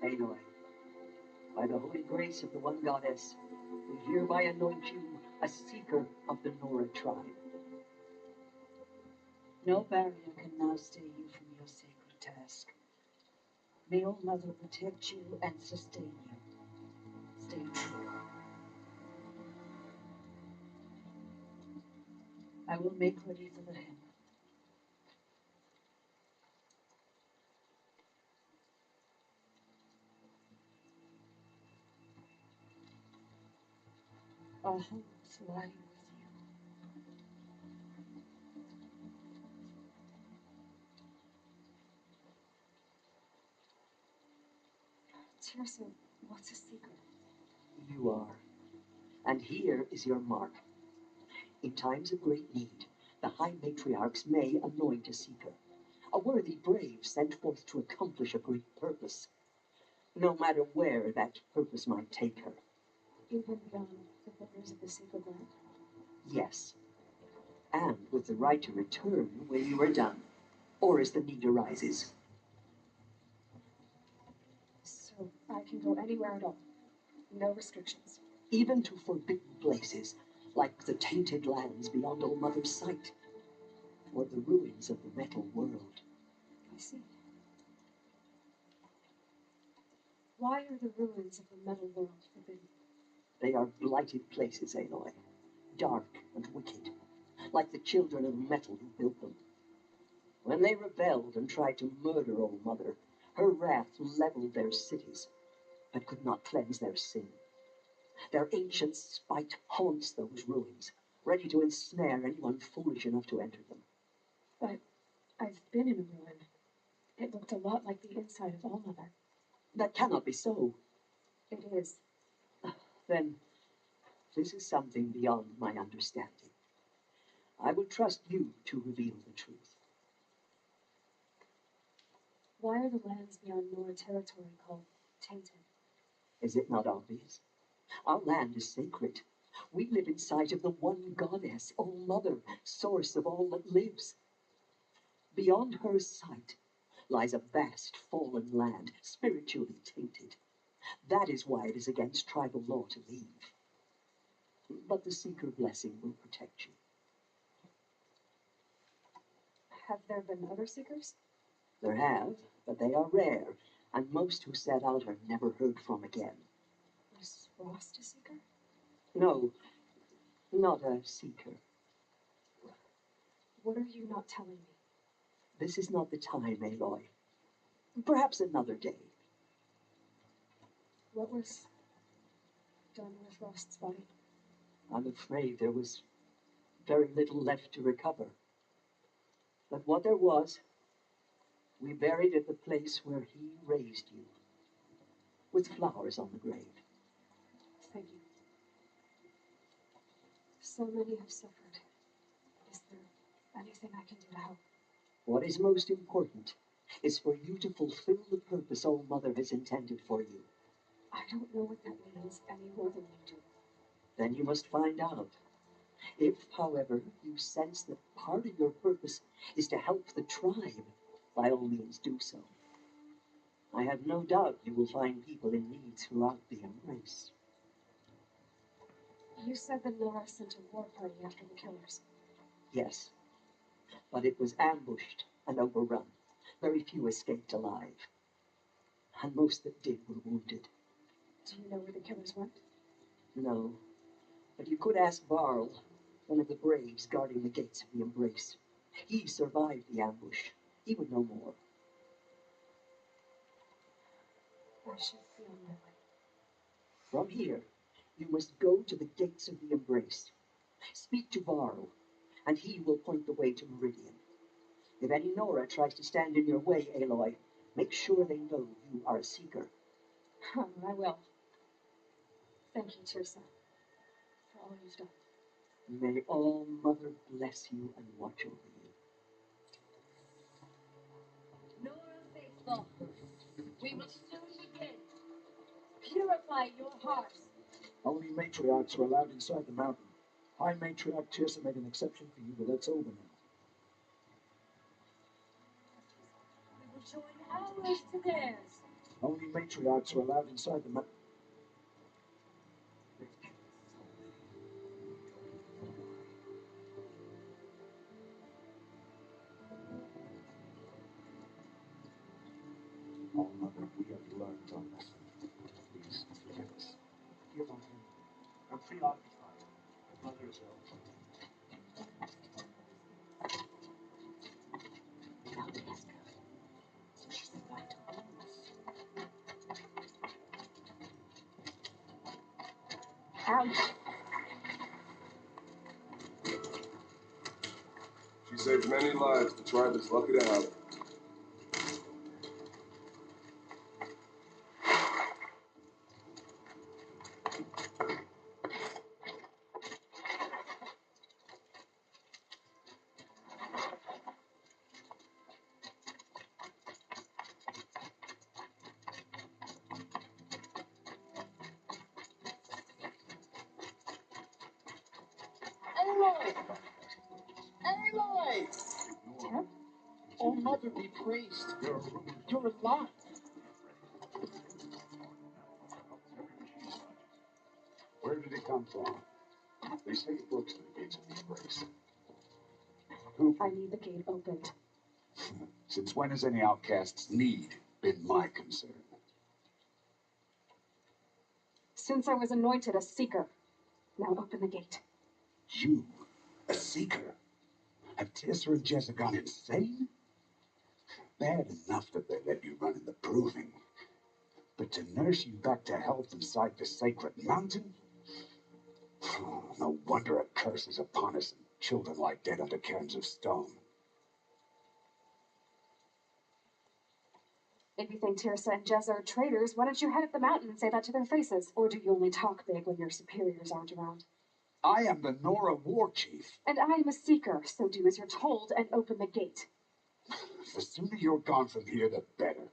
Aloy, by the holy grace of the one goddess, we hereby anoint you a seeker of the Nora tribe. No barrier can now stay you from your sacred task. May All Mother protect you and sustain you. Stay true. I will make ready for the hymn. A hope flying with you. Tirsa, what's a seeker? You are. And here is your mark. In times of great need, the high matriarchs may anoint a seeker, a worthy brave sent forth to accomplish a great purpose, no matter where that purpose might take her. Even beyond the borders of the sacred land? Yes, and with the right to return when you are done, or as the need arises. So I can go anywhere at all? No restrictions? Even to forbidden places, like the tainted lands beyond All Mother's sight, or the ruins of the metal world. I see. Why are the ruins of the metal world forbidden? They are blighted places, Aloy, dark and wicked, like the children of metal who built them. When they rebelled and tried to murder All Mother, her wrath leveled their cities, but could not cleanse their sin. Their ancient spite haunts those ruins, ready to ensnare anyone foolish enough to enter them. But I've been in a ruin. It looked a lot like the inside of All Mother. That cannot be so. It is. Then this is something beyond my understanding. I will trust you to reveal the truth. Why are the lands beyond Nora territory called tainted? Is it not obvious? Our land is sacred. We live in sight of the one goddess, All Mother, source of all that lives. Beyond her sight lies a vast fallen land, spiritually tainted. That is why it is against tribal law to leave. But the Seeker blessing will protect you. Have there been other Seekers? There have, but they are rare, and most who set out are never heard from again. Was Rost a Seeker? No, not a Seeker. What are you not telling me? This is not the time, Aloy. Perhaps another day. What was done with Rost's body? I'm afraid there was very little left to recover. But what there was, we buried at the place where he raised you, with flowers on the grave. Thank you. So many have suffered. Is there anything I can do to help? What is most important is for you to fulfill the purpose All Mother has intended for you. I don't know what that means any more than you do. Then you must find out. If, however, you sense that part of your purpose is to help the tribe, by all means do so. I have no doubt you will find people in need throughout the Embrace. You said that Nora sent a war party after the killers. Yes, but it was ambushed and overrun. Very few escaped alive, and most that did were wounded. Do you know where the killers went? No, but you could ask Varl, one of the braves guarding the gates of the Embrace. He survived the ambush. He would know more. I should be on my way. From here, you must go to the gates of the Embrace. Speak to Varl, and he will point the way to Meridian. If any Nora tries to stand in your way, Aloy, make sure they know you are a Seeker. I will. Thank you, Tirsa, for all you've done. May All Mother bless you and watch over you. Nora faithful, we will soon begin. Purify your hearts. Only matriarchs are allowed inside the mountain. High Matriarch Tirsa made an exception for you, but that's over now. We will join ours to theirs. Only matriarchs are allowed inside the mountain. All Mother, we have learned our lesson. Please forgive us. You're welcome. I'm preoccupied. My mother is ill. Ouch. She saved many lives. The tribe is lucky to have her. Aloy! Aloy! Oh, Mother be praised. You're alive. Where did it come from? They say it works to the gates of the Embrace. Who? I need the gate opened. Since when has any outcast's need been my concern? Since I was anointed a Seeker. Now open the gate. You, a Seeker? Have Tirsa and Jessa gone insane? Bad enough that they let you run in the Proving. But to nurse you back to health inside the sacred mountain? No wonder a curse is upon us and children lie dead under cairns of stone. If you think Tirsa and Jez are traitors, why don't you head up the mountain and say that to their faces? Or do you only talk big when your superiors aren't around? I am the Nora War Chief. And I am a seeker, so do as you're told and open the gate. The sooner you're gone from here, the better.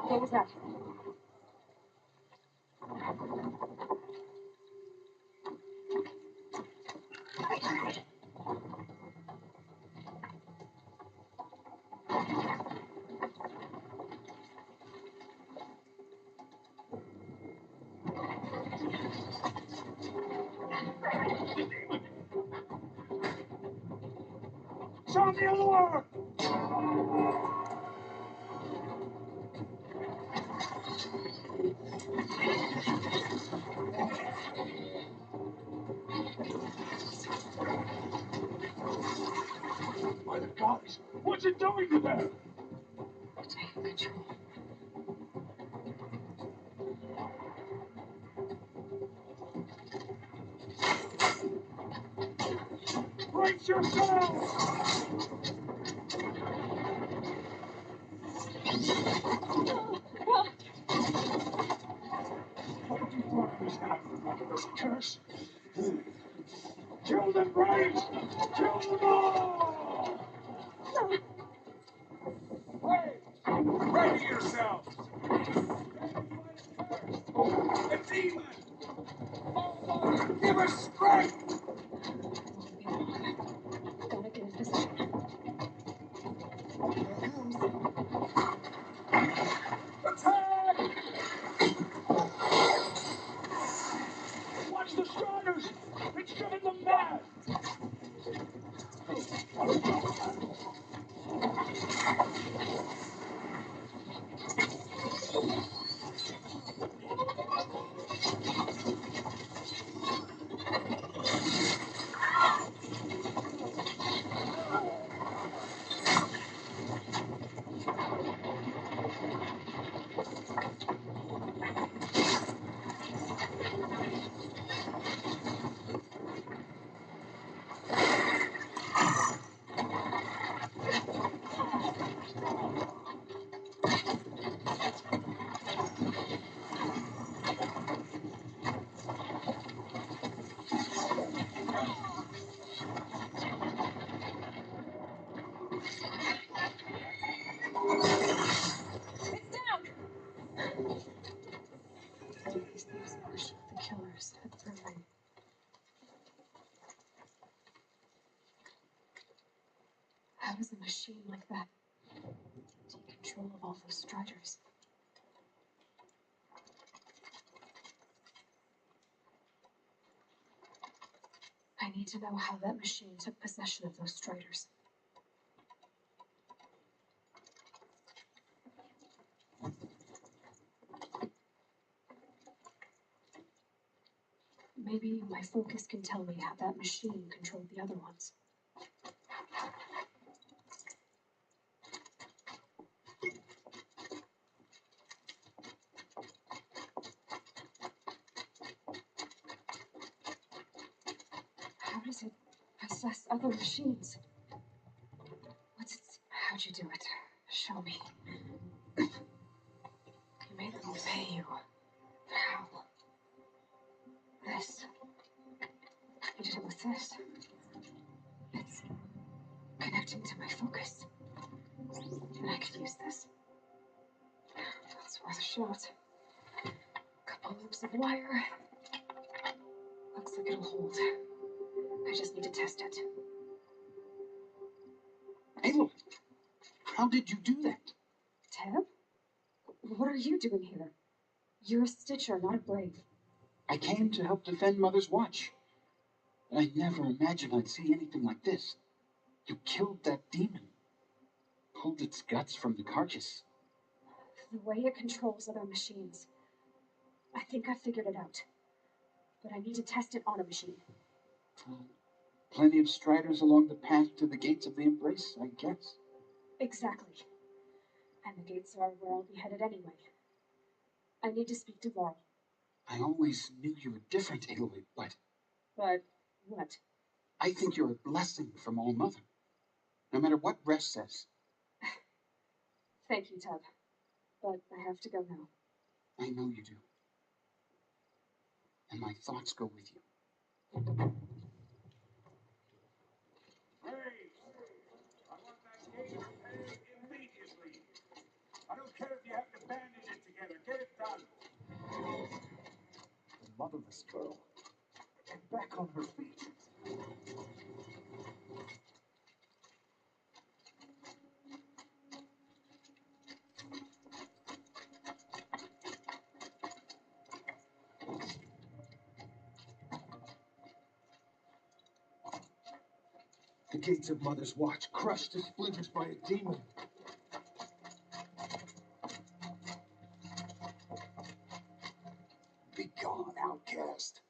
What was that? Sound the alarm! By the gods, what's it doing to them? Take control. Brace yourselves! What do you want is happening under this curse? Kill them, braves! Kill them all! Ready yourselves! The demon! Give us strength! Gotta get in position. Here it comes. Attack! Watch the Striders! It's driven them mad! These things push the killers at the ring. How does a machine like that take control of all those Striders? I need to know how that machine took possession of those Striders. Maybe my focus can tell me how that machine controlled the other ones. How does it possess other machines? How'd you do it? Show me. You made them obey you. How? This. You did it with this. It's connecting to my focus. And I could use this. That's worth a shot. Couple loops of wire. Looks like it'll hold. I just need to test it. Aloy, how did you do that? Teb? What are you doing here? You're a Stitcher, not a Brave. I came to help defend Mother's Watch. I never imagined I'd see anything like this. You killed that demon. Pulled its guts from the carcass. The way it controls other machines. I think I figured it out. But I need to test it on a machine. Plenty of Striders along the path to the gates of the Embrace, I guess. Exactly. And the gates are where I'll be headed anyway. I need to speak to Varl. I always knew you were different, Aloy, but... But what? I think you're a blessing from All Mother. No matter what Rest says. Thank you, Tub. But I have to go now. I know you do. And my thoughts go with you. Hey! I want that gate repaired immediately. I don't care if you have to bandage it together. Get it done. The motherless girl. Get back on her feet. The gates of Mother's Watch, crushed to splinters by a demon. Be gone, outcast.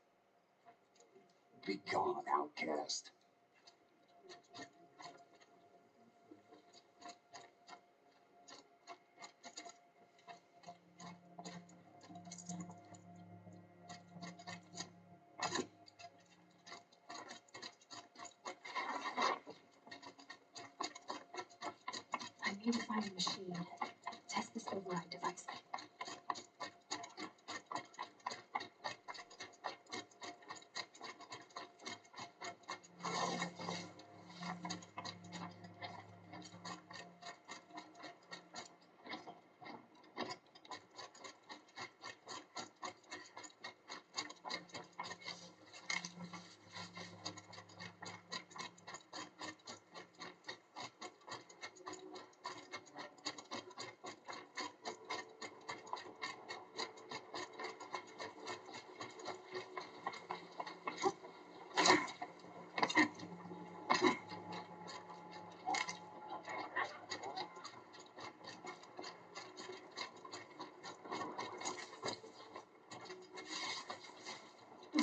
Be gone, outcast. I need to find a machine. Test this override device.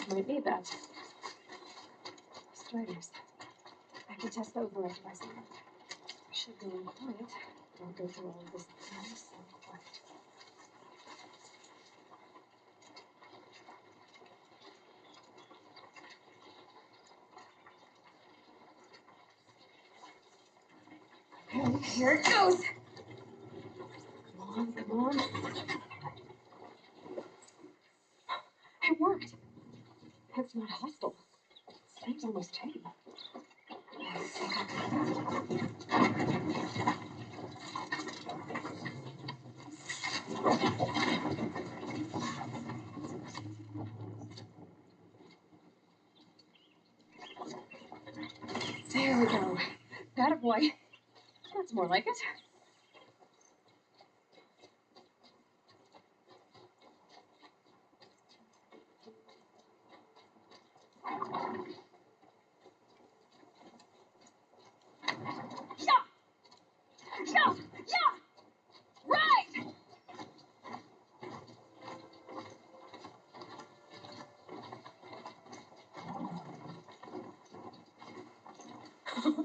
I might need that. Striders. I can test the override device on them. I should go in quiet. I'll go through all of this nice and quiet. Okay, here it goes. Come on, come on. It worked. It's not hostile. It seems almost tame. There we go. That boy. That's more like it. Yeah! Yeah! Yeah! Right!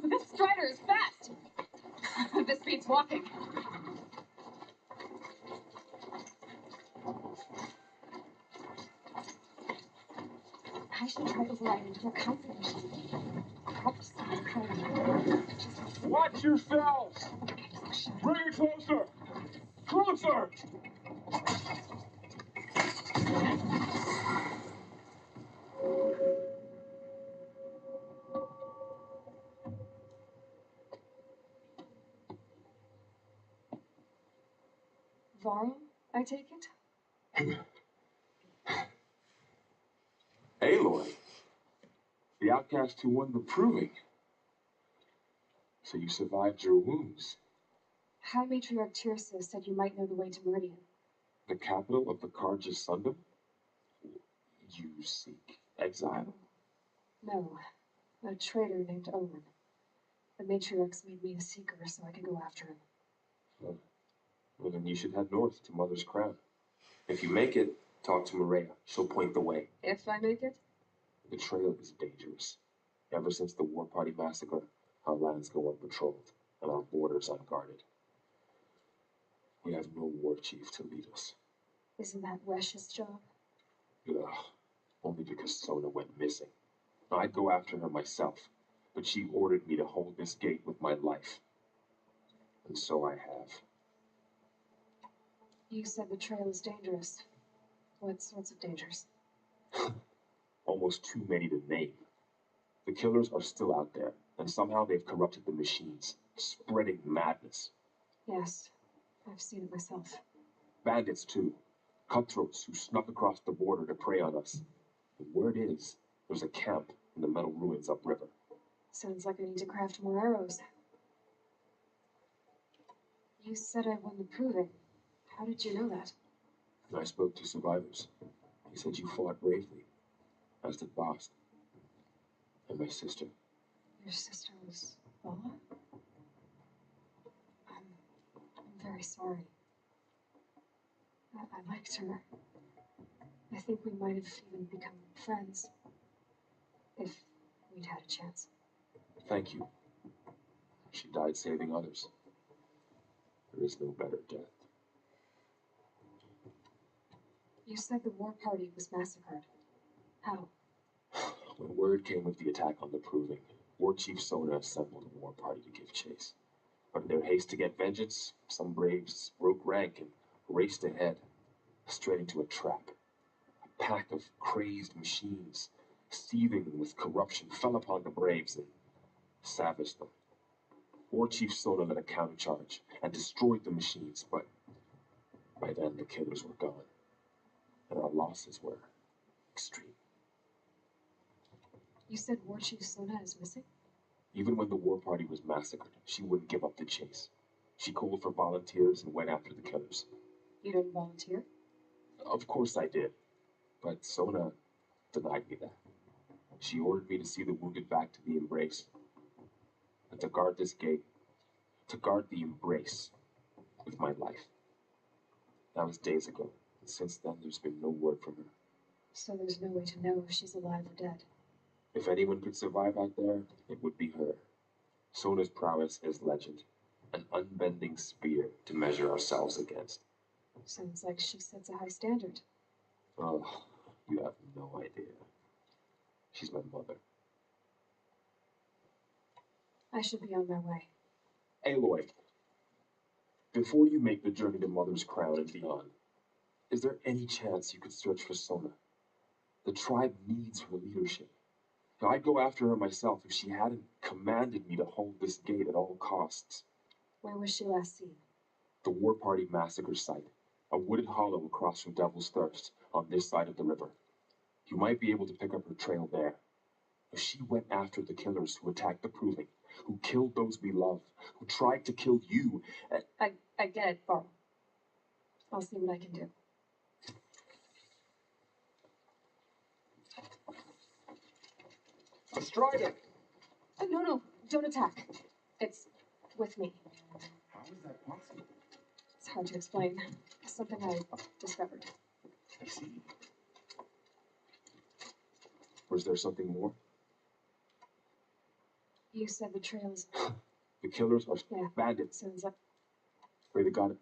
This Strider is fast. This beats walking. I should try overriding to a comfort machine. Perhaps it's crazy. Watch yourselves! Bring it closer! Closer! Varro, I take it? Aloy, the outcast who won the proving. So you survived your wounds. High Matriarch Tirsa said you might know the way to Meridian. The capital of the Carja Sundom? You seek exile? No, a traitor named Owen. The Matriarchs made me a seeker so I could go after him. Well, then you should head north to Mother's Crown. If you make it, talk to Maria. She'll point the way. If I make it? The trail is dangerous. Ever since the War Party massacre, our lands go unpatrolled and our borders unguarded. We have no war chief to lead us. Isn't that Wesh's job? Ugh. Only because Sona went missing. I'd go after her myself. but she ordered me to hold this gate with my life. And so I have. You said the trail is dangerous. What sorts of dangers? Almost too many to name. The killers are still out there, and somehow they've corrupted the machines, spreading madness. Yes, I've seen it myself. Bandits, too. Cutthroats who snuck across the border to prey on us. The word is, there's a camp in the metal ruins upriver. Sounds like I need to craft more arrows. You said I won the proving. How did you know that? I spoke to survivors. He said you fought bravely, as did Bost. And my sister. Your sister was Bella? I'm very sorry. I liked her. I think we might have even become friends. If we'd had a chance. Thank you. She died saving others. There is no better death. You said the war party was massacred. How? When word came of the attack on the Proving, War Chief Sona assembled a war party to give chase. But in their haste to get vengeance, some braves broke rank and raced ahead, straight into a trap. A pack of crazed machines, seething with corruption, fell upon the braves and savaged them. War Chief Sona led a countercharge and destroyed the machines, but by then the killers were gone, and our losses were extreme. You said War Chief Sona is missing? Even when the war party was massacred, she wouldn't give up the chase. She called for volunteers and went after the killers. You didn't volunteer? Of course I did, but Sona denied me that. She ordered me to see the wounded back to the embrace, and to guard this gate, to guard the embrace with my life. That was days ago, and since then there's been no word from her. So there's no way to know if she's alive or dead. If anyone could survive out there, it would be her. Sona's prowess is legend, an unbending spear to measure ourselves against. Sounds like she sets a high standard. Oh, you have no idea. She's my mother. I should be on my way. Aloy, before you make the journey to Mother's Crown and beyond, is there any chance you could search for Sona? The tribe needs her leadership. Now, I'd go after her myself if she hadn't commanded me to hold this gate at all costs. Where was she last seen? The war party massacre site, a wooded hollow across from Devil's Thirst on this side of the river. You might be able to pick up her trail there. She went after the killers who attacked the Proving, who killed those we love, who tried to kill you. I get it, Barl. I'll see what I can do. Astride it! No, don't attack. It's with me. How is that possible? It's hard to explain. It's something I discovered. I see. Was there something more? You said the trail is... The killers are bandits. Sounds like... Wait, they got it.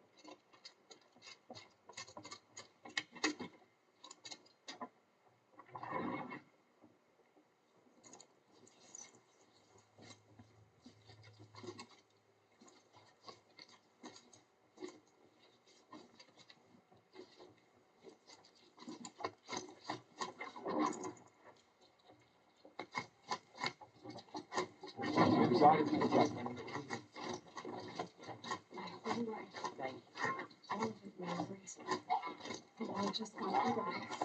Just got through that.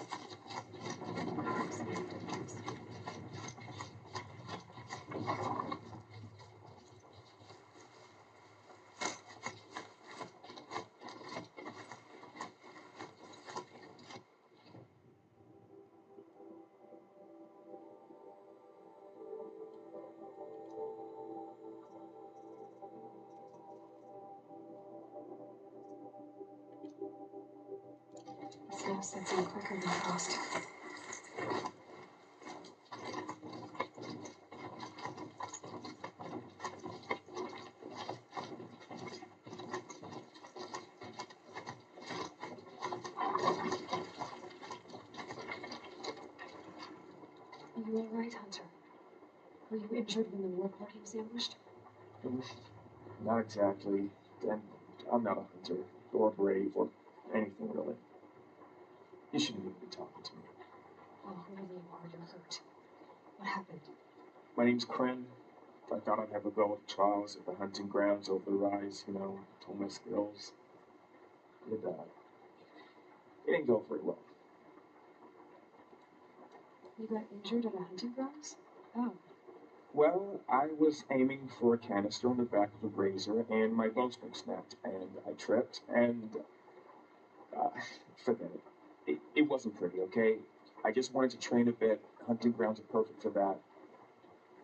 It's no sense in quicker than fast. You all right, Hunter? Were you injured when the war party was ambushed? Not exactly. And I'm not a hunter, or brave, or anything really. You shouldn't even be talking to me. Oh, whoever you are, you're hurt. What happened? My name's Kren. I thought I'd have a go at the trials at the hunting grounds over the rise, told my skills. It didn't go very well. You got injured at a hunting grounds? Oh. Well, I was aiming for a canister on the back of a brazier, and my bowstring snapped, and I tripped, and forget it. It wasn't pretty, okay? I just wanted to train a bit. Hunting grounds are perfect for that.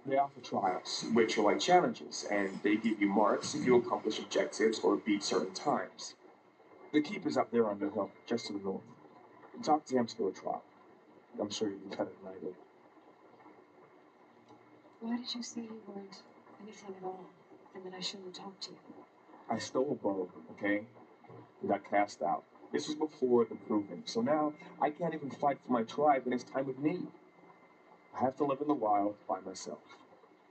They offer trials, which are like challenges, and they give you marks if you accomplish objectives or beat certain times. The keeper's up there on the hill, just to the north. Talk to him to do a trial. I'm sure you'd be better than I did. Why did you say you weren't anything at all, and that I shouldn't talk to you? I stole a bow, okay? And got cast out. This was before the proving, so now I can't even fight for my tribe in its time of need. I have to live in the wild by myself,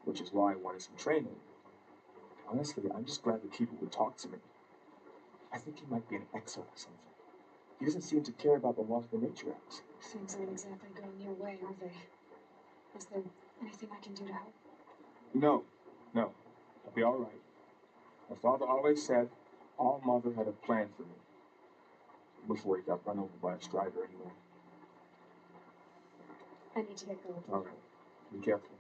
which is why I wanted some training. Honestly, I'm just glad the keeper would talk to me. I think he might be an exile or something. He doesn't seem to care about the loss of the matriarchs. Things aren't exactly going your way, are they? Is there anything I can do to help? No. I'll be all right. My father always said our mother had a plan for me. Before he got run over by a strider anyway. I need to get going. All right. Be careful.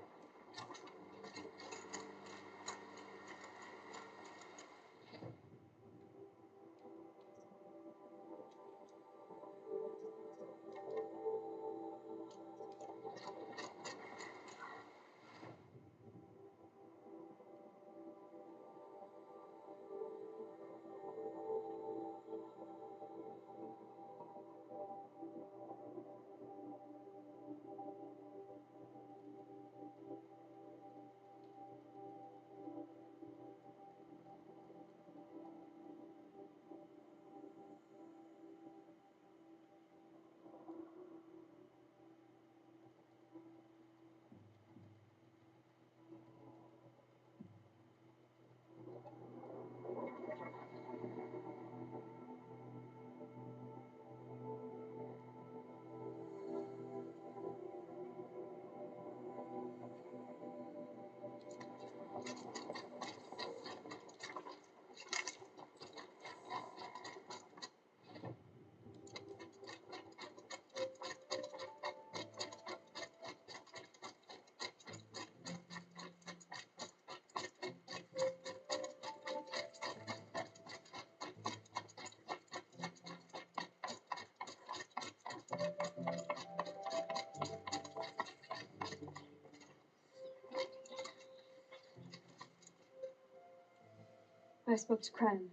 I spoke to Kren.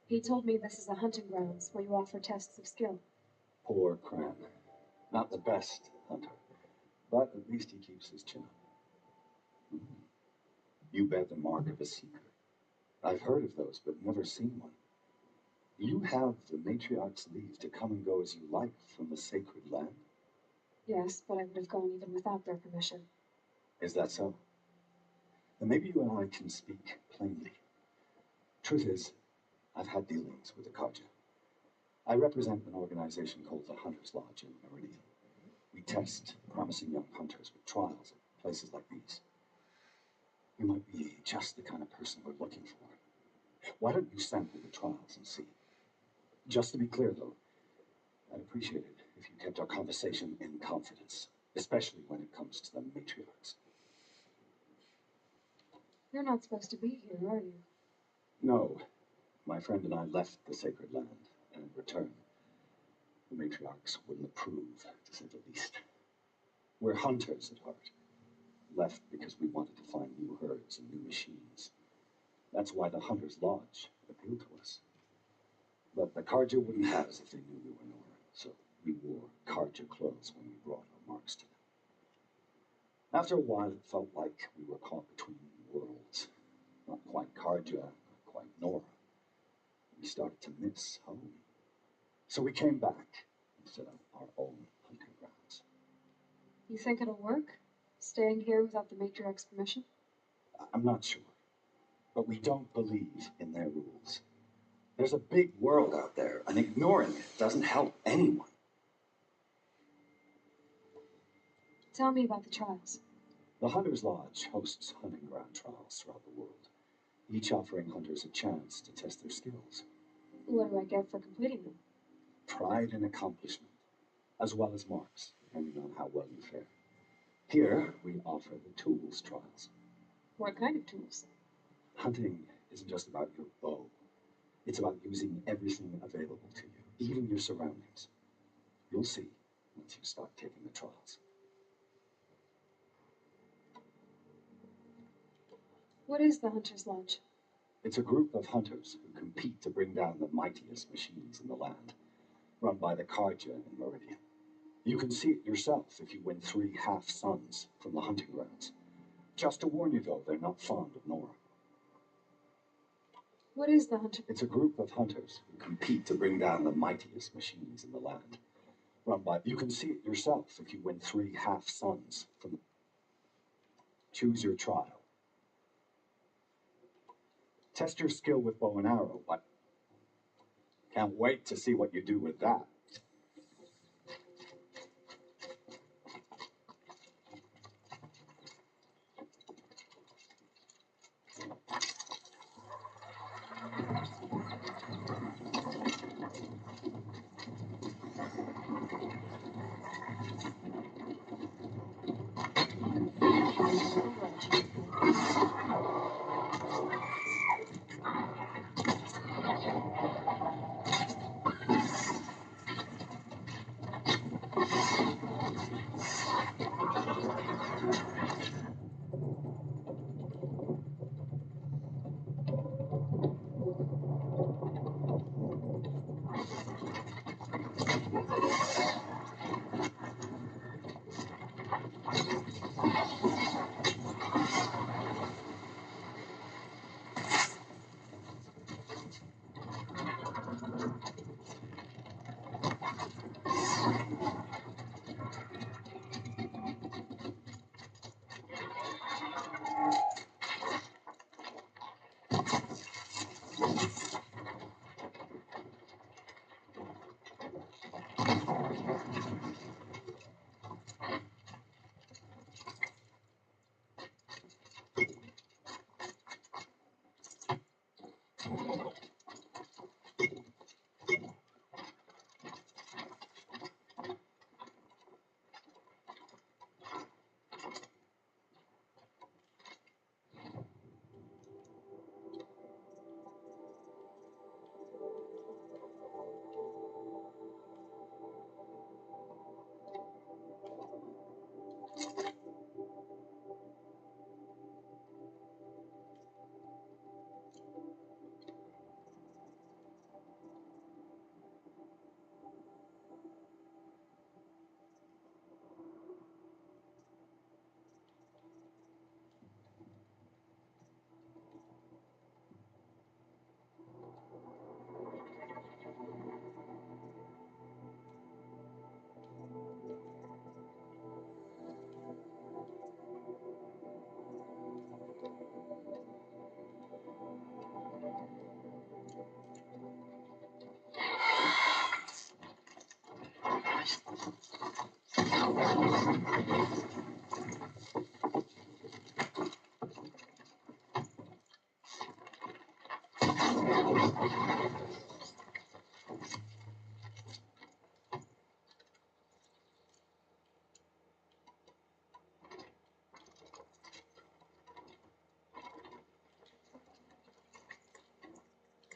He told me this is a hunting grounds where you offer tests of skill. Poor Cran. Not the best hunter, but at least he keeps his chin up. You bear the mark of a seeker. I've heard of those, but never seen one. You have the matriarch's leave to come and go as you like from the sacred land? Yes, but I would have gone even without their permission. Is that so? Then maybe you and I can speak plainly. Truth is, I've had dealings with the Karja. I represent an organization called the Hunters Lodge in Meridian. We test promising young hunters with trials at places like these. You might be just the kind of person we're looking for. Why don't you sample the trials and see? Just to be clear, though, I'd appreciate it if you kept our conversation in confidence, especially when it comes to the matriarchs. You're not supposed to be here, are you? No. My friend and I left the sacred land, and in return, the matriarchs wouldn't approve, to say the least. We're hunters at heart. Left because we wanted to find new herds and new machines. That's why the Hunters Lodge appealed to us. But the Karja wouldn't have us if they knew we were Nora, so we wore Karja clothes when we brought our marks to them. After a while, it felt like we were caught between worlds. Not quite Karja, not quite Nora. We started to miss home. So we came back and set up our own hunting grounds. You think it'll work? Staying here without the matriarch's permission? I'm not sure. But we don't believe in their rules. There's a big world out there, and ignoring it doesn't help anyone. Tell me about the trials. The Hunter's Lodge hosts hunting ground trials throughout the world, each offering hunters a chance to test their skills. What do I get for completing them? Pride and accomplishment, as well as marks, depending on how well you fare. Here, we offer the tools trials. What kind of tools? Hunting isn't just about your bow. It's about using everything available to you, even your surroundings. You'll see once you start taking the trials. What is the Hunter's Lodge? It's a group of hunters who compete to bring down the mightiest machines in the land, run by the Karja in Meridian. You can see it yourself if you win 3 half-suns from the hunting grounds. Just to warn you, though, they're not fond of Nora. What is the Hunter? It's a group of hunters who compete to bring down the mightiest machines in the land, run by... You can see it yourself if you win 3 half-suns from... Choose your trial. Test your skill with bow and arrow, but can't wait to see what you do with that.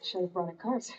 Should have brought a cart.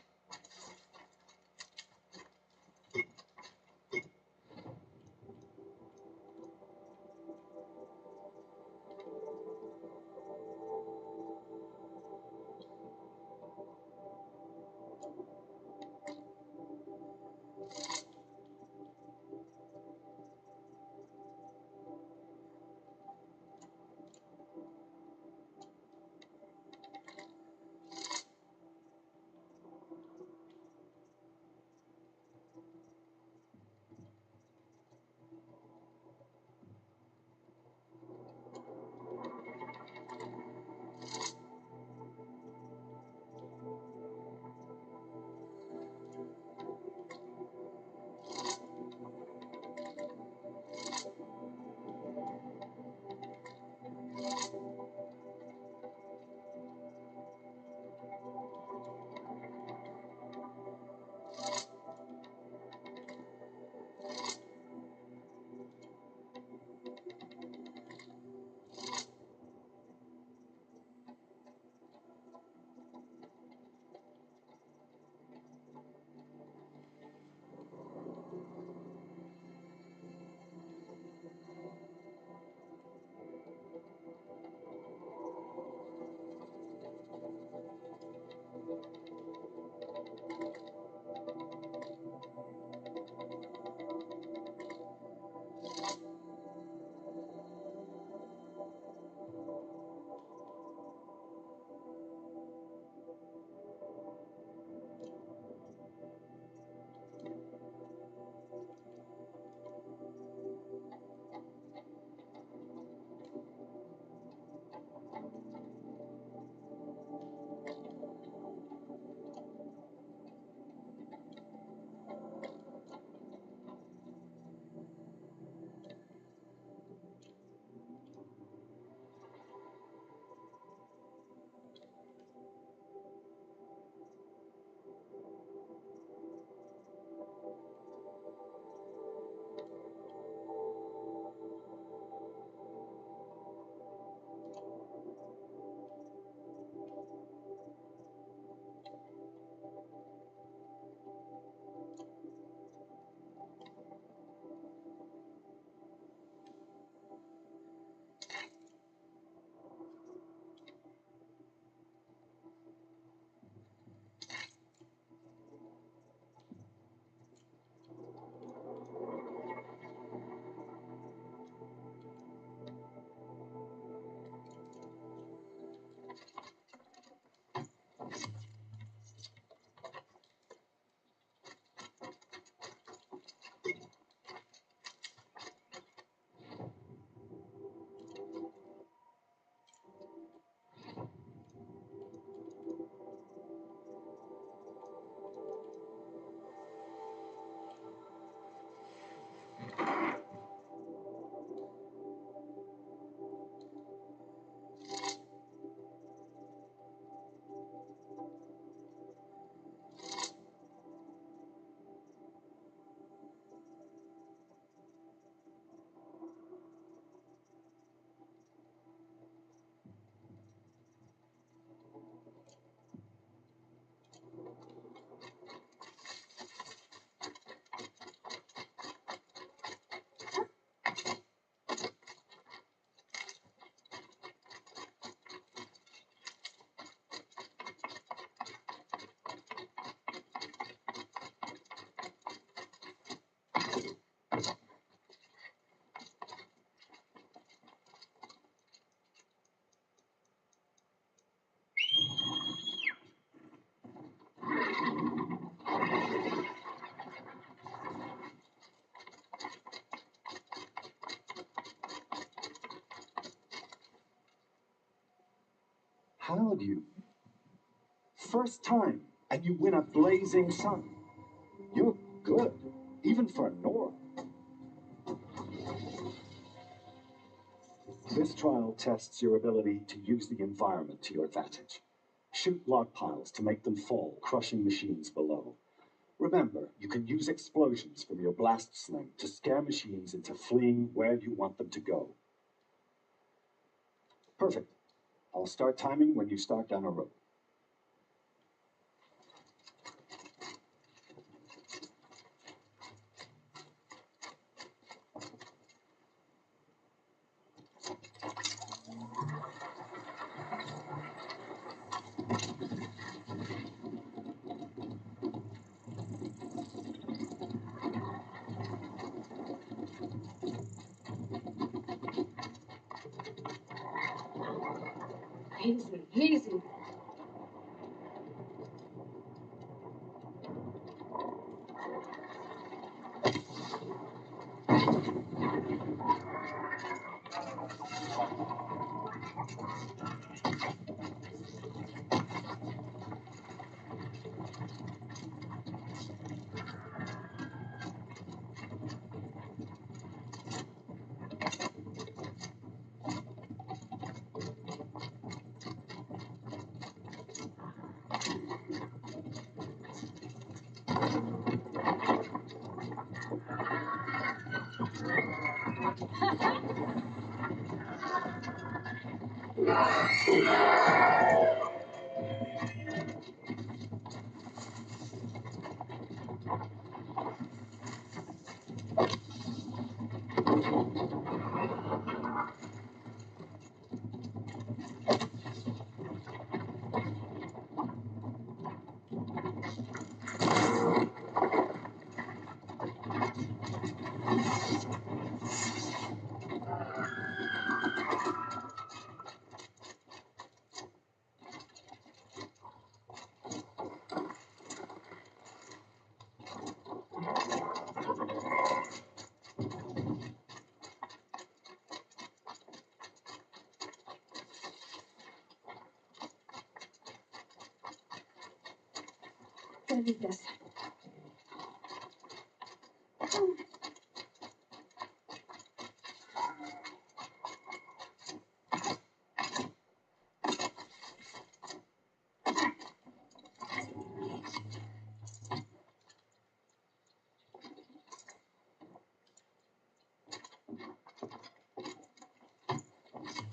How'd you? First time, and you win a blazing sun. You're good, even for Nora. This trial tests your ability to use the environment to your advantage. Shoot log piles to make them fall, crushing machines below. Remember, you can use explosions from your blast sling to scare machines into fleeing where you want them to go. Perfect. I'll start timing when you start down a road. Easy, easy. Gonna need this.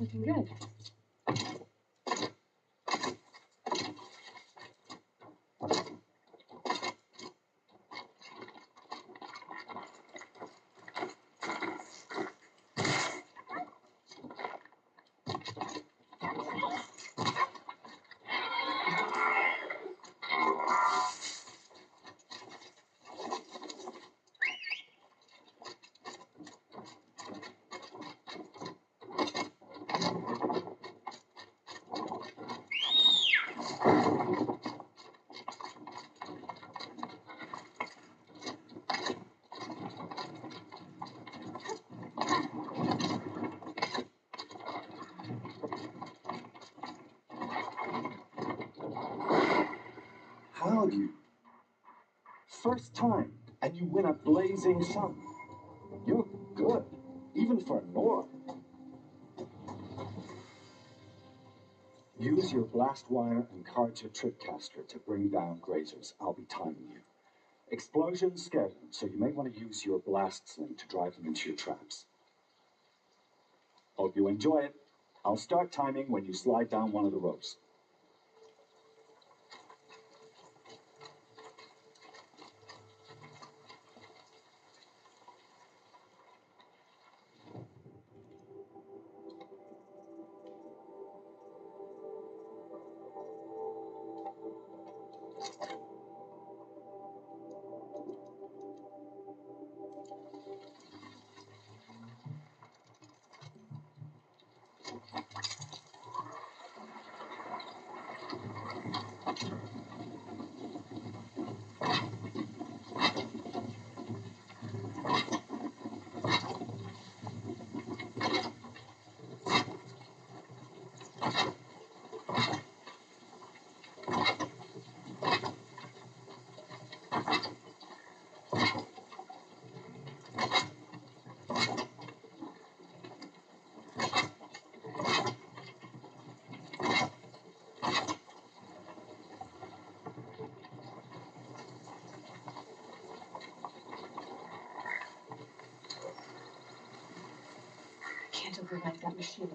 Looking good. How'd you? First time, and you win a blazing sun. You're good, even for Nora. Use your blast wire and Carja tripcaster to bring down grazers. I'll be timing you. Explosions scare them, so you may want to use your blast sling to drive them into your traps. Hope you enjoy it. I'll start timing when you slide down one of the ropes. revive that machine.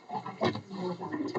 I'll find out more about it.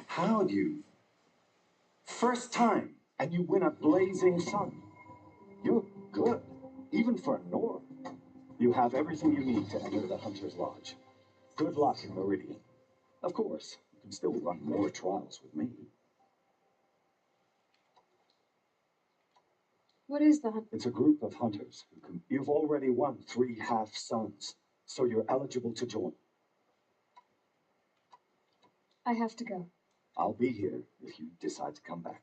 How'd you? First time, and you win a blazing sun. You're good, even for a Nora. You have everything you need to enter the Hunter's Lodge. Good luck in Meridian. Of course, you can still run more trials with me. What is the hunt? It's a group of hunters who can. You've already won 3 half-suns, so you're eligible to join. I have to go. I'll be here if you decide to come back.